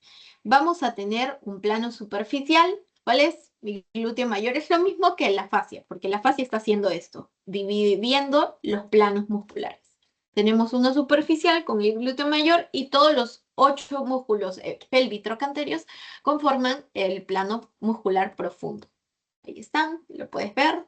S1: Vamos a tener un plano superficial. ¿Cuál es? Mi glúteo mayor es lo mismo que la fascia, porque la fascia está haciendo esto, dividiendo los planos musculares. Tenemos uno superficial con el glúteo mayor y todos los 8 músculos pélvico-trocanterios conforman el plano muscular profundo. Ahí están, lo puedes ver.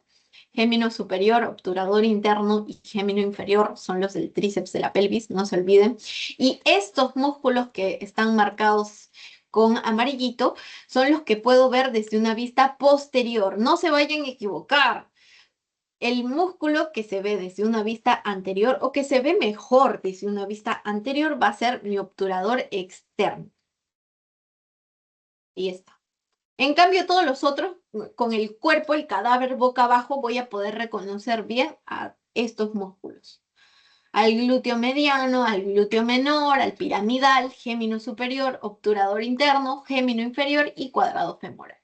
S1: Gémino superior, obturador interno y gémino inferior son los del tríceps de la pelvis, no se olviden. Y estos músculos que están marcados con amarillito son los que puedo ver desde una vista posterior. No se vayan a equivocar. El músculo que se ve desde una vista anterior o que se ve mejor desde una vista anterior va a ser mi obturador externo. Y está. En cambio, todos los otros, con el cuerpo, el cadáver boca abajo, voy a poder reconocer bien a estos músculos. Al glúteo mediano, al glúteo menor, al piramidal, gémino superior, obturador interno, gémino inferior y cuadrado femoral.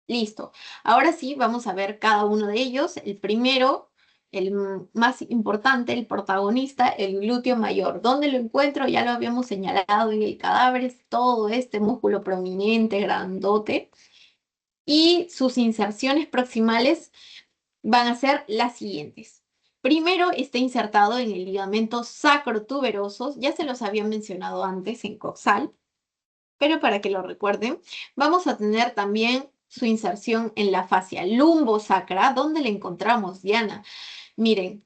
S1: Listo. Ahora sí, vamos a ver cada uno de ellos. El primero, el más importante, el protagonista, el glúteo mayor. ¿Dónde lo encuentro? Ya lo habíamos señalado en el cadáver, es todo este músculo prominente, grandote. Y sus inserciones proximales van a ser las siguientes. Primero está insertado en el ligamento sacrotuberoso, ya se los había mencionado antes en coxal, pero para que lo recuerden, vamos a tener también su inserción en la fascia lumbosacra. ¿Dónde la encontramos, Diana? Miren,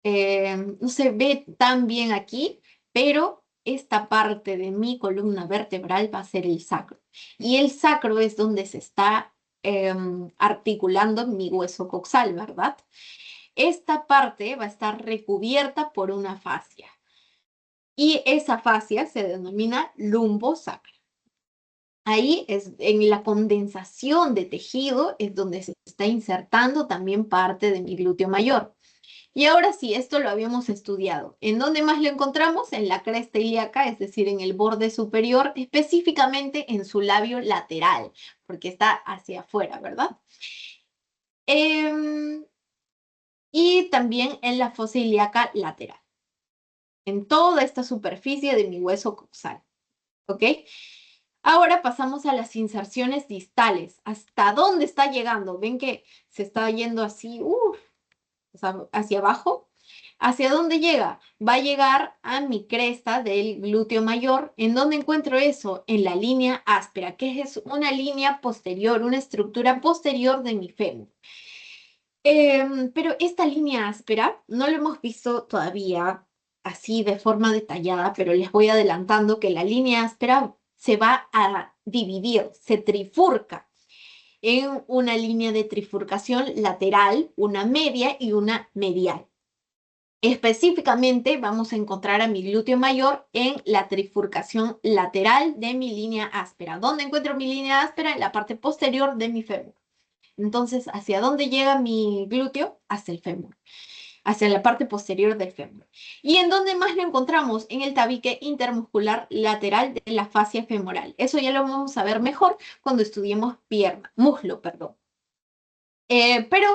S1: no se ve tan bien aquí, pero esta parte de mi columna vertebral va a ser el sacro. Y el sacro es donde se está articulando mi hueso coxal, ¿verdad? Esta parte va a estar recubierta por una fascia. Y esa fascia se denomina lumbosacra. Ahí es en la condensación de tejido es donde se está insertando también parte de mi glúteo mayor. Y ahora sí, esto lo habíamos estudiado. ¿En dónde más lo encontramos? En la cresta ilíaca, es decir, en el borde superior, específicamente en su labio lateral, porque está hacia afuera, ¿verdad? Y también en la fosa ilíaca lateral, en toda esta superficie de mi hueso coxal, ¿ok? Ahora pasamos a las inserciones distales. ¿Hasta dónde está llegando? ¿Ven que se está yendo así, o sea, hacia abajo? ¿Hacia dónde llega? Va a llegar a mi cresta del glúteo mayor. ¿En dónde encuentro eso? En la línea áspera, que es una línea posterior, una estructura posterior de mi fémur. Pero esta línea áspera no lo hemos visto todavía así de forma detallada, pero les voy adelantando que la línea áspera se va a dividir, se trifurca en una línea de trifurcación lateral, una media y una medial. Específicamente vamos a encontrar a mi glúteo mayor en la trifurcación lateral de mi línea áspera. ¿Dónde encuentro mi línea áspera? En la parte posterior de mi fémur. Entonces, ¿hacia dónde llega mi glúteo? Hacia el fémur, hacia la parte posterior del fémur. ¿Y en dónde más lo encontramos? En el tabique intermuscular lateral de la fascia femoral. Eso ya lo vamos a ver mejor cuando estudiemos pierna, muslo, perdón. Pero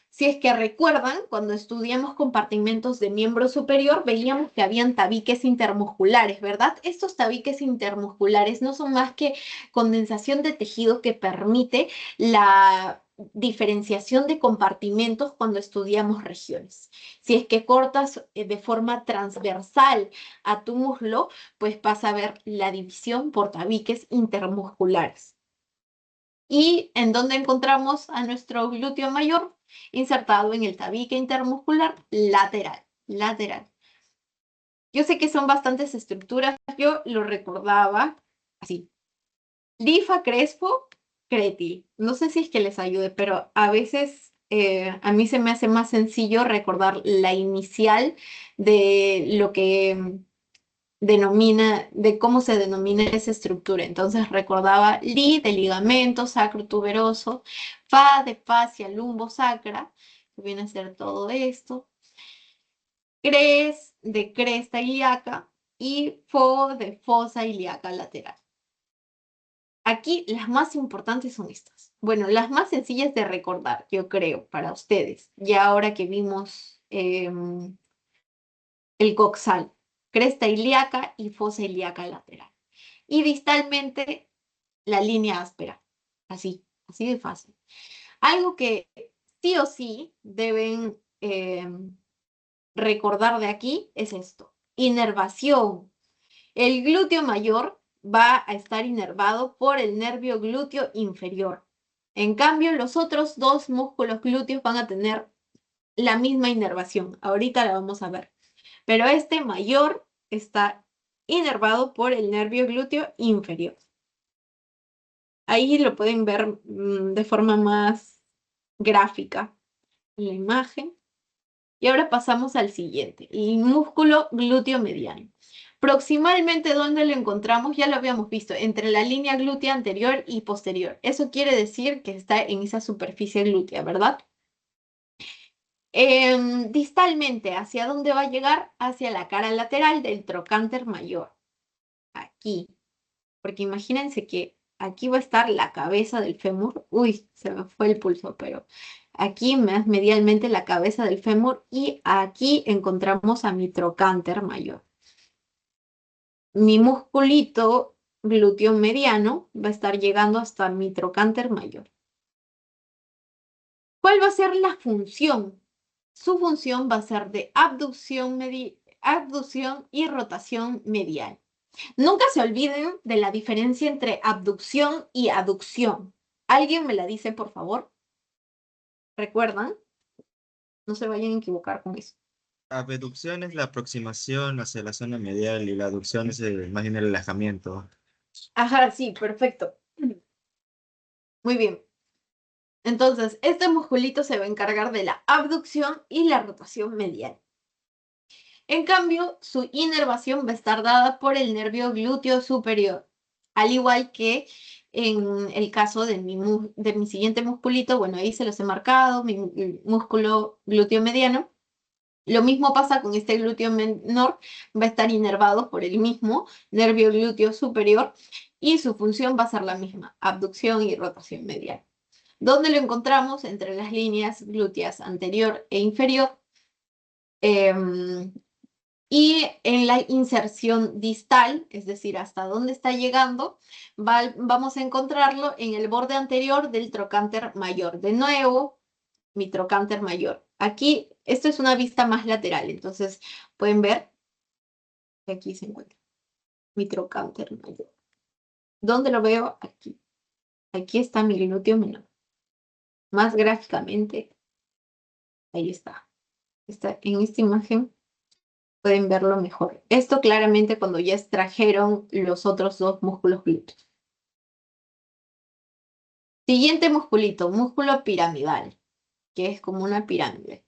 S1: si es que recuerdan, cuando estudiamos compartimentos de miembro superior, veíamos que habían tabiques intermusculares, ¿verdad? Estos tabiques intermusculares no son más que condensación de tejido que permite la diferenciación de compartimentos cuando estudiamos regiones. Si es que cortas de forma transversal a tu muslo, pues vas a ver la división por tabiques intermusculares. ¿Y en dónde encontramos a nuestro glúteo mayor? Insertado en el tabique intermuscular lateral. Yo sé que son bastantes estructuras, yo lo recordaba así. Lifa, crespo, crétil. No sé si es que les ayude, pero a veces a mí se me hace más sencillo recordar la inicial de lo que denomina, de cómo se denomina esa estructura. Entonces recordaba li de ligamento sacrotuberoso, fa de fascia lumbosacra, que viene a ser todo esto, cres de cresta ilíaca y fo de fosa ilíaca lateral. Aquí las más importantes son estas. Bueno, las más sencillas de recordar, yo creo, para ustedes. Ya ahora que vimos el coxal, cresta ilíaca y fosa ilíaca lateral. Y distalmente la línea áspera. Así de fácil. Algo que sí o sí deben recordar de aquí es esto. Inervación. El glúteo mayor va a estar inervado por el nervio glúteo inferior. En cambio, los otros dos músculos glúteos van a tener la misma inervación. Ahorita la vamos a ver. Pero este mayor está inervado por el nervio glúteo inferior. Ahí lo pueden ver de forma más gráfica en la imagen. Y ahora pasamos al siguiente, el músculo glúteo mediano. Proximalmente, ¿dónde lo encontramos? Ya lo habíamos visto, entre la línea glútea anterior y posterior. Eso quiere decir que está en esa superficie glútea, ¿verdad? Distalmente, ¿hacia dónde va a llegar? Hacia la cara lateral del trocánter mayor. Aquí. Porque imagínense que aquí va a estar la cabeza del fémur. Uy, se me fue el pulso, pero aquí más medialmente la cabeza del fémur y aquí encontramos a mi trocánter mayor. Mi musculito glúteo mediano va a estar llegando hasta mi trocánter mayor. ¿Cuál va a ser la función? Su función va a ser de abducción y rotación medial. Nunca se olviden de la diferencia entre abducción y aducción. ¿Alguien me la dice, por favor? ¿Recuerdan? No se vayan a equivocar con eso.
S4: Abducción es la aproximación hacia la zona medial y la aducción es más bien el relajamiento.
S1: Ajá, sí, perfecto. Muy bien. Entonces, este musculito se va a encargar de la abducción y la rotación medial. En cambio, su inervación va a estar dada por el nervio glúteo superior, al igual que en el caso de mi siguiente musculito, bueno, ahí se los he marcado, mi músculo glúteo mediano. Lo mismo pasa con este glúteo menor, va a estar inervado por el mismo nervio glúteo superior y su función va a ser la misma, abducción y rotación medial. ¿Dónde lo encontramos? Entre las líneas glúteas anterior e inferior. Y en la inserción distal, es decir, hasta dónde está llegando, vamos a encontrarlo en el borde anterior del trocánter mayor. De nuevo, mi trocánter mayor. Aquí, esto es una vista más lateral, entonces pueden ver que aquí se encuentra mi trocánter mayor. ¿Dónde lo veo? Aquí. Aquí está mi glúteo menor. Más gráficamente, ahí está. En esta imagen pueden verlo mejor. Esto claramente cuando ya extrajeron los otros dos músculos glúteos. Siguiente musculito, músculo piramidal, que es como una pirámide.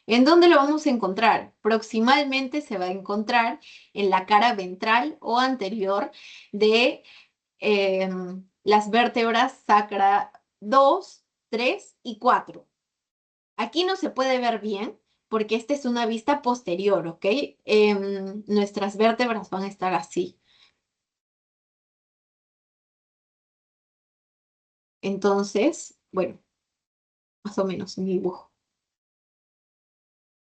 S1: ¿En dónde lo vamos a encontrar? Proximalmente se va a encontrar en la cara ventral o anterior de las vértebras sacra 2, 3 y 4. Aquí no se puede ver bien porque esta es una vista posterior, ¿ok? Nuestras vértebras van a estar así. Entonces, bueno, más o menos un dibujo.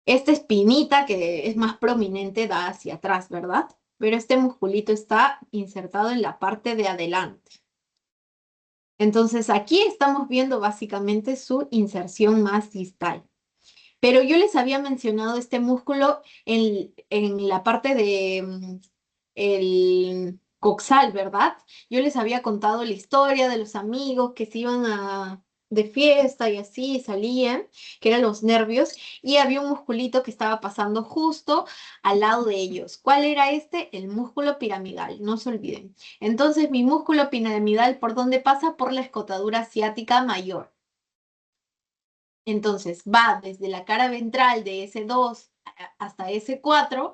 S1: Esta espinita que es más prominente da hacia atrás, ¿verdad? Pero este musculito está insertado en la parte de adelante. Entonces aquí estamos viendo básicamente su inserción más distal. Pero yo les había mencionado este músculo en la parte de el coxal, ¿verdad? Yo les había contado la historia de los amigos que se iban de fiesta y así salían, que eran los nervios, y había un musculito que estaba pasando justo al lado de ellos. ¿Cuál era este? El músculo piramidal, no se olviden. Entonces, mi músculo piramidal, ¿por dónde pasa? Por la escotadura asiática mayor. Entonces va desde la cara ventral de S2 hasta S4,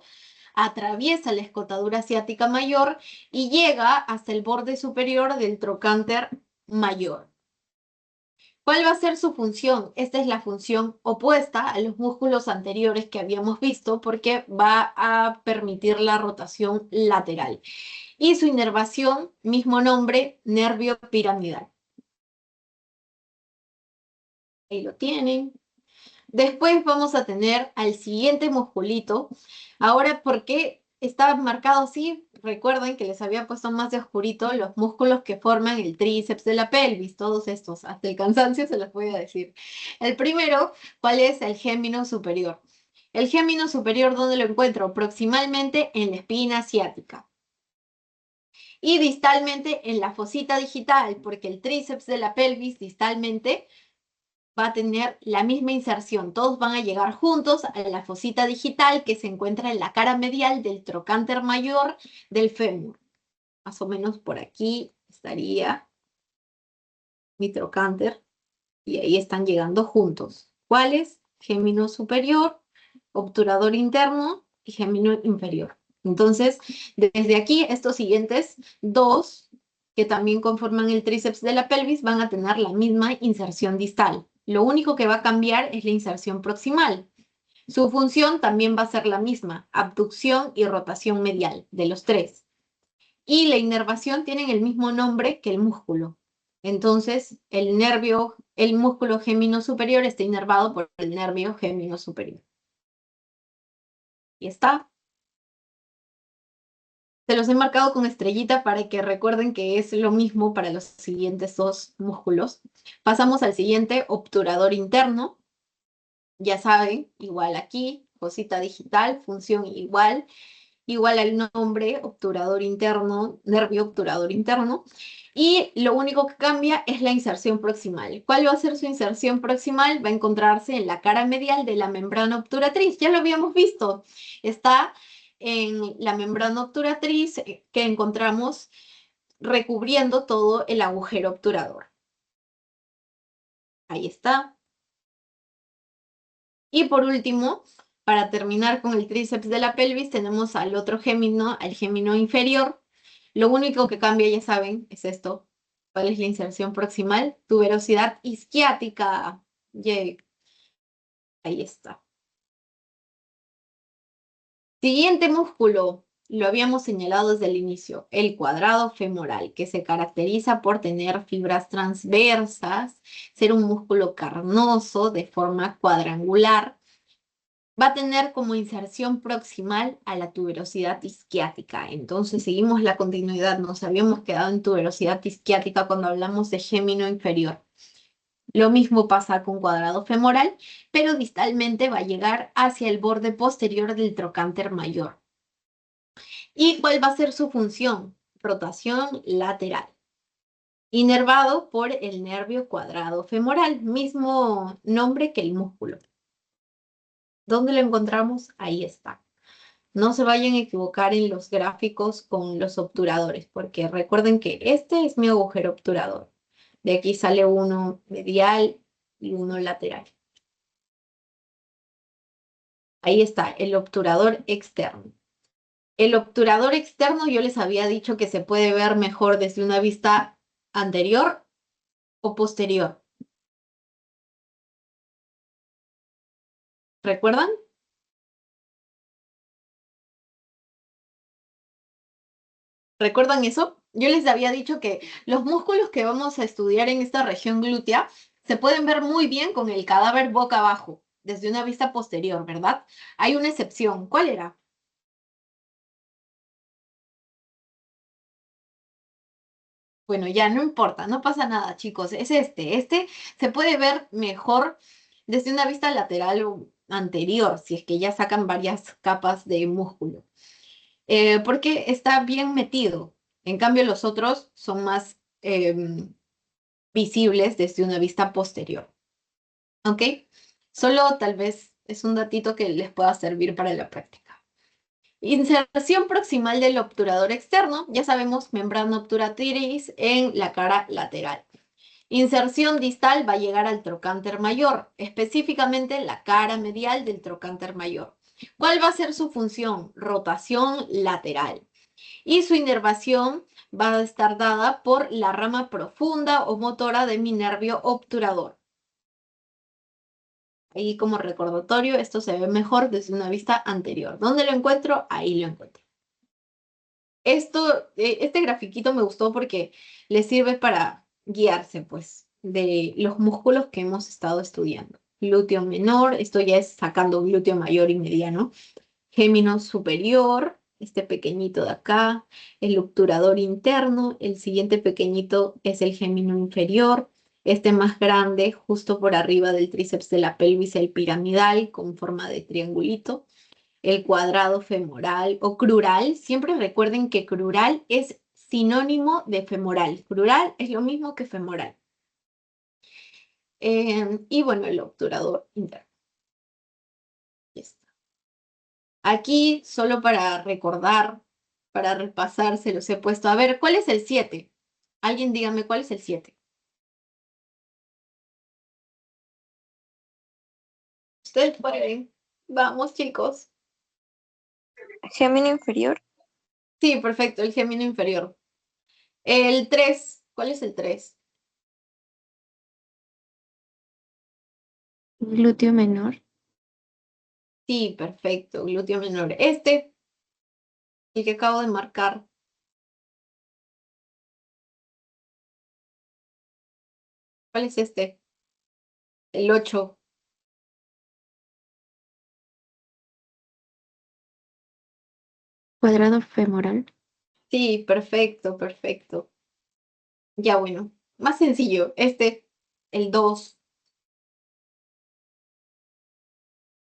S1: atraviesa la escotadura asiática mayor y llega hasta el borde superior del trocánter mayor. ¿Cuál va a ser su función? Esta es la función opuesta a los músculos anteriores que habíamos visto porque va a permitir la rotación lateral. Y su inervación, mismo nombre, nervio piramidal. Ahí lo tienen. Después vamos a tener al siguiente musculito. Ahora, ¿por qué está marcado así? Recuerden que les había puesto más de oscurito los músculos que forman el tríceps de la pelvis, todos estos, hasta el cansancio se los voy a decir. El primero, ¿cuál es? El gémino superior. El gémino superior, ¿dónde lo encuentro? Proximalmente en la espina ciática. Y distalmente en la fosita digital, porque el tríceps de la pelvis distalmente va a tener la misma inserción. Todos van a llegar juntos a la fosita digital que se encuentra en la cara medial del trocánter mayor del fémur. Más o menos por aquí estaría mi trocánter y ahí están llegando juntos. ¿Cuáles? Gémino superior, obturador interno y gémino inferior. Entonces, desde aquí, estos siguientes dos, que también conforman el tríceps de la pelvis, van a tener la misma inserción distal. Lo único que va a cambiar es la inserción proximal. Su función también va a ser la misma, abducción y rotación medial de los tres. Y la inervación tienen el mismo nombre que el músculo. Entonces, el músculo gémino superior está inervado por el nervio gémino superior. Y está. Se los he marcado con estrellita para que recuerden que es lo mismo para los siguientes dos músculos. Pasamos al siguiente, obturador interno. Ya saben, igual aquí, cosita digital, función igual, igual al nombre, obturador interno, nervio obturador interno. Y lo único que cambia es la inserción proximal. ¿Cuál va a ser su inserción proximal? Va a encontrarse en la cara medial de la membrana obturatriz. Ya lo habíamos visto. Está en la membrana obturatriz que encontramos recubriendo todo el agujero obturador. Ahí está. Y por último, para terminar con el tríceps de la pelvis, tenemos al otro gémino, al gémino inferior. Lo único que cambia, ya saben, es esto. ¿Cuál es la inserción proximal? Tuberosidad isquiática. Yay. Ahí está. Siguiente músculo, lo habíamos señalado desde el inicio, el cuadrado femoral, que se caracteriza por tener fibras transversas, ser un músculo carnoso de forma cuadrangular. Va a tener como inserción proximal a la tuberosidad isquiática. Entonces seguimos la continuidad, nos habíamos quedado en tuberosidad isquiática cuando hablamos de gémino inferior. Lo mismo pasa con cuadrado femoral, pero distalmente va a llegar hacia el borde posterior del trocánter mayor. ¿Y cuál va a ser su función? Rotación lateral. Inervado por el nervio cuadrado femoral, mismo nombre que el músculo. ¿Dónde lo encontramos? Ahí está. No se vayan a equivocar en los gráficos con los obturadores, porque recuerden que este es mi agujero obturador. De aquí sale uno medial y uno lateral. Ahí está, el obturador externo. El obturador externo yo les había dicho que se puede ver mejor desde una vista anterior o posterior. ¿Recuerdan? ¿Recuerdan eso? Yo les había dicho que los músculos que vamos a estudiar en esta región glútea se pueden ver muy bien con el cadáver boca abajo, desde una vista posterior, ¿verdad? Hay una excepción. ¿Cuál era? Bueno, ya no importa, no pasa nada, chicos. Es este. Este se puede ver mejor desde una vista lateral o anterior, si es que ya sacan varias capas de músculo. Porque está bien metido. En cambio, los otros son más visibles desde una vista posterior. ¿Ok? Solo tal vez es un datito que les pueda servir para la práctica. Inserción proximal del obturador externo. Ya sabemos, membrana obturatriz en la cara lateral. Inserción distal va a llegar al trocánter mayor, específicamente la cara medial del trocánter mayor. ¿Cuál va a ser su función? Rotación lateral. Y su inervación va a estar dada por la rama profunda o motora de mi nervio obturador. Ahí como recordatorio, esto se ve mejor desde una vista anterior. ¿Dónde lo encuentro? Ahí lo encuentro. Este grafiquito me gustó porque le sirve para guiarse, pues, de los músculos que hemos estado estudiando. glúteo menor, esto ya es sacando glúteo mayor y mediano, gémino superior, este pequeñito de acá, el obturador interno, el siguiente pequeñito es el gémino inferior, este más grande justo por arriba del tríceps de la pelvis, el piramidal con forma de triangulito, el cuadrado femoral o crural. Siempre recuerden que crural es sinónimo de femoral. Crural es lo mismo que femoral. Y bueno, el obturador interno. Ya está. Aquí, solo para recordar, para repasar, se los he puesto. A ver, ¿cuál es el 7? Alguien dígame cuál es el 7. Ustedes pueden. Vamos, chicos.
S2: Gémino inferior.
S1: Sí, perfecto, el gémino inferior. El 3, ¿cuál es el 3?
S2: Glúteo menor.
S1: Sí, perfecto, glúteo menor. Este, el que acabo de marcar. ¿Cuál es este? El 8.
S2: Cuadrado femoral.
S1: Sí, perfecto, perfecto. Ya bueno, más sencillo. Este, el 2.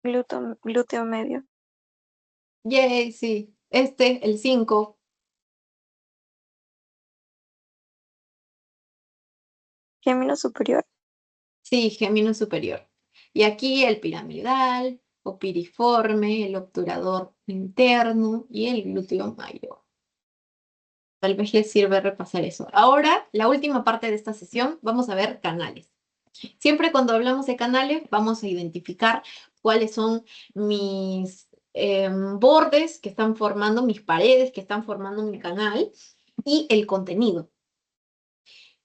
S2: Glúteo medio.
S1: Yay, sí. Este, el 5.
S2: Gémino superior.
S1: Sí, gémino superior. Y aquí el piramidal, o piriforme, el obturador interno y el glúteo mayor. Tal vez les sirve repasar eso. Ahora, la última parte de esta sesión, vamos a ver canales. Siempre cuando hablamos de canales, vamos a identificar cuáles son mis bordes que están formando, mis paredes que están formando mi canal y el contenido.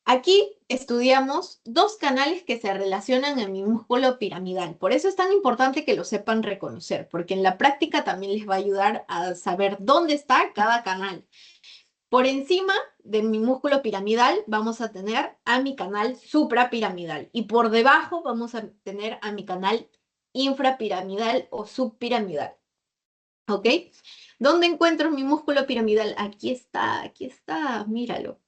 S1: Aquí estudiamos dos canales que se relacionan a mi músculo piramidal. Por eso es tan importante que lo sepan reconocer, porque en la práctica también les va a ayudar a saber dónde está cada canal. Por encima de mi músculo piramidal vamos a tener a mi canal suprapiramidal y por debajo vamos a tener a mi canal infrapiramidal o subpiramidal. ¿Ok? ¿Dónde encuentro mi músculo piramidal? Aquí está, míralo.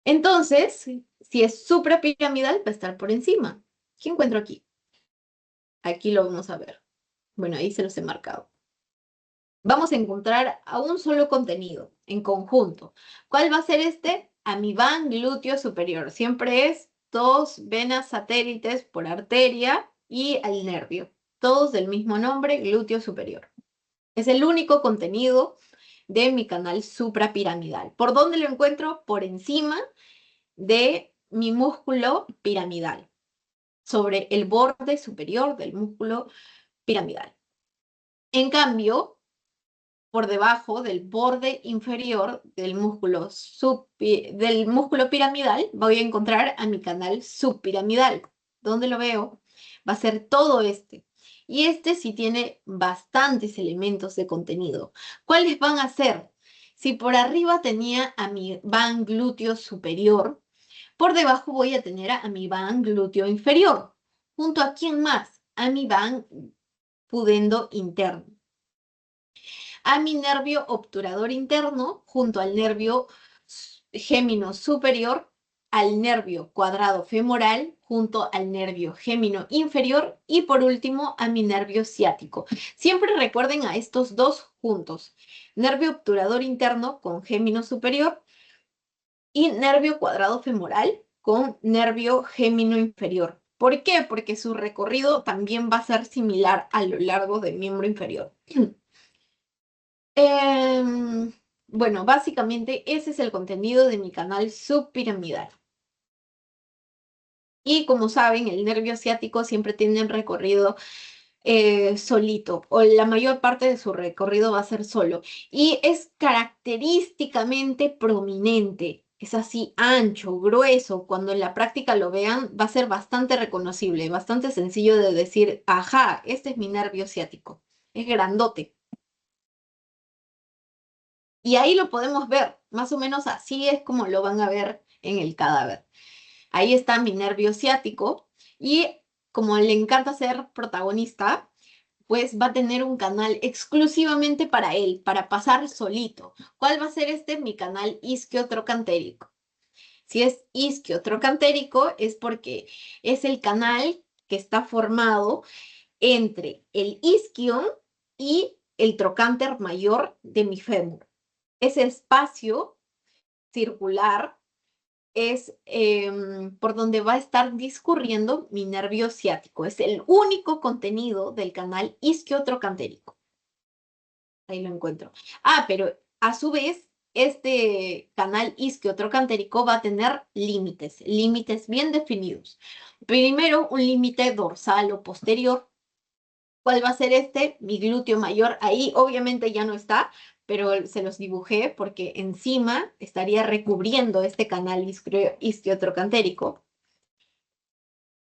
S1: Entonces, si es suprapiramidal, va a estar por encima. ¿Qué encuentro aquí? Aquí lo vamos a ver. Bueno, ahí se los he marcado. Vamos a encontrar a un solo contenido en conjunto. ¿Cuál va a ser este? A mi van glúteo superior. Siempre es dos venas satélites por arteria y al nervio. Todos del mismo nombre, glúteo superior. Es el único contenido de mi canal suprapiramidal. ¿Por dónde lo encuentro? Por encima de mi músculo piramidal, sobre el borde superior del músculo piramidal. En cambio, por debajo del borde inferior del músculo piramidal, voy a encontrar a mi canal subpiramidal. ¿Dónde lo veo? Va a ser todo este. Y este sí tiene bastantes elementos de contenido. ¿Cuáles van a ser? Si por arriba tenía a mi van glúteo superior, por debajo voy a tener a mi van glúteo inferior. ¿Junto a quién más? A mi van pudendo interno. A mi nervio obturador interno, junto al nervio gémino superior, al nervio cuadrado femoral, junto al nervio gémino inferior y por último a mi nervio ciático. Siempre recuerden a estos dos juntos. Nervio obturador interno con gémino superior y nervio cuadrado femoral con nervio gémino inferior. ¿Por qué? Porque su recorrido también va a ser similar a lo largo del miembro inferior. Bueno, básicamente ese es el contenido de mi canal subpiramidal. Y como saben, el nervio ciático siempre tiene un recorrido solito, o la mayor parte de su recorrido va a ser solo. Y es característicamente prominente, es así ancho, grueso. Cuando en la práctica lo vean, va a ser bastante reconocible, bastante sencillo de decir, ajá, este es mi nervio ciático. Es grandote. Y ahí lo podemos ver, más o menos así es como lo van a ver en el cadáver. Ahí está mi nervio ciático y como le encanta ser protagonista, pues va a tener un canal exclusivamente para él, para pasar solito. ¿Cuál va a ser este? Mi canal isquiotrocantérico. Si es isquiotrocantérico es porque es el canal que está formado entre el isquion y el trocánter mayor de mi fémur. Ese espacio circular es por donde va a estar discurriendo mi nervio ciático. Es el único contenido del canal isquiotrocantérico. Ahí lo encuentro. Ah, pero a su vez, este canal isquiotrocantérico va a tener límites, límites bien definidos. Primero, un límite dorsal o posterior. ¿Cuál va a ser este? Mi glúteo mayor. Ahí obviamente ya no está, pero se los dibujé porque encima estaría recubriendo este canal isquiotrocantérico.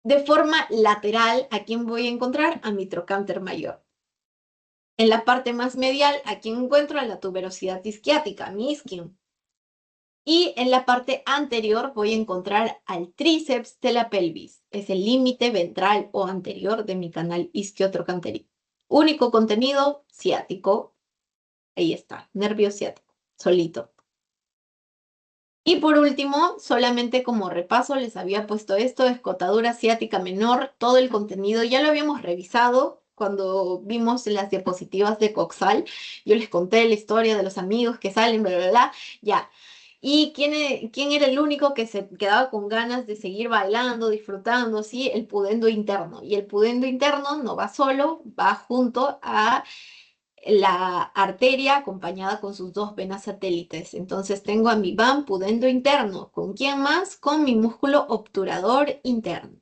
S1: De forma lateral, ¿a quién voy a encontrar? A mi trocánter mayor. En la parte más medial, ¿a quién encuentro? A la tuberosidad isquiática, mi isquion. Y en la parte anterior voy a encontrar al tríceps de la pelvis. Es el límite ventral o anterior de mi canal isquiotrocantérico. Único contenido ciático. Ahí está, nervio ciático, solito. Y por último, solamente como repaso, les había puesto esto, escotadura ciática menor, todo el contenido, ya lo habíamos revisado cuando vimos las diapositivas de Coxal. Yo les conté la historia de los amigos que salen, bla, bla, bla, ya. ¿Y quién era el único que se quedaba con ganas de seguir bailando, disfrutando? Sí, el pudendo interno. Y el pudendo interno no va solo, va junto a la arteria acompañada con sus dos venas satélites. Entonces tengo a mi van pudendo interno. ¿Con quién más? Con mi músculo obturador interno.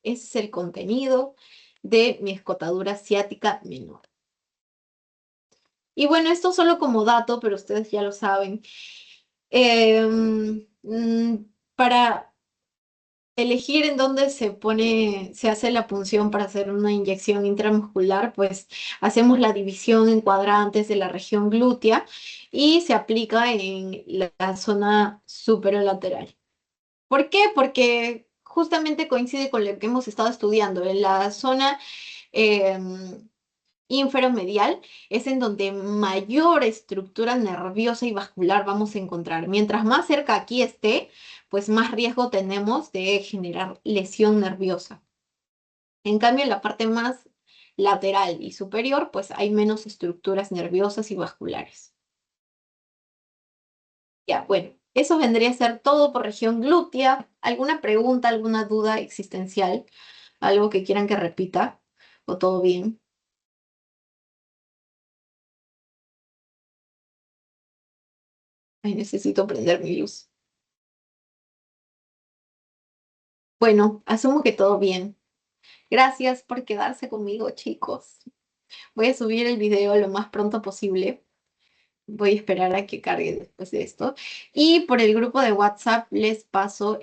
S1: Ese es el contenido de mi escotadura ciática menor. Y bueno, esto solo como dato, pero ustedes ya lo saben. Para elegir en dónde se hace la punción para hacer una inyección intramuscular, pues hacemos la división en cuadrantes de la región glútea y se aplica en la zona superolateral. ¿Por qué? Porque justamente coincide con lo que hemos estado estudiando. En la zona inferomedial es en donde mayor estructura nerviosa y vascular vamos a encontrar. Mientras más cerca aquí esté, pues más riesgo tenemos de generar lesión nerviosa. En cambio, en la parte más lateral y superior, pues hay menos estructuras nerviosas y vasculares. Ya, bueno, eso vendría a ser todo por región glútea. ¿Alguna pregunta, alguna duda existencial? ¿Algo que quieran que repita? ¿O todo bien? Ay, necesito prender mi luz. Bueno, asumo que todo bien. Gracias por quedarse conmigo, chicos. Voy a subir el video lo más pronto posible. Voy a esperar a que cargue después de esto. Y por el grupo de WhatsApp les paso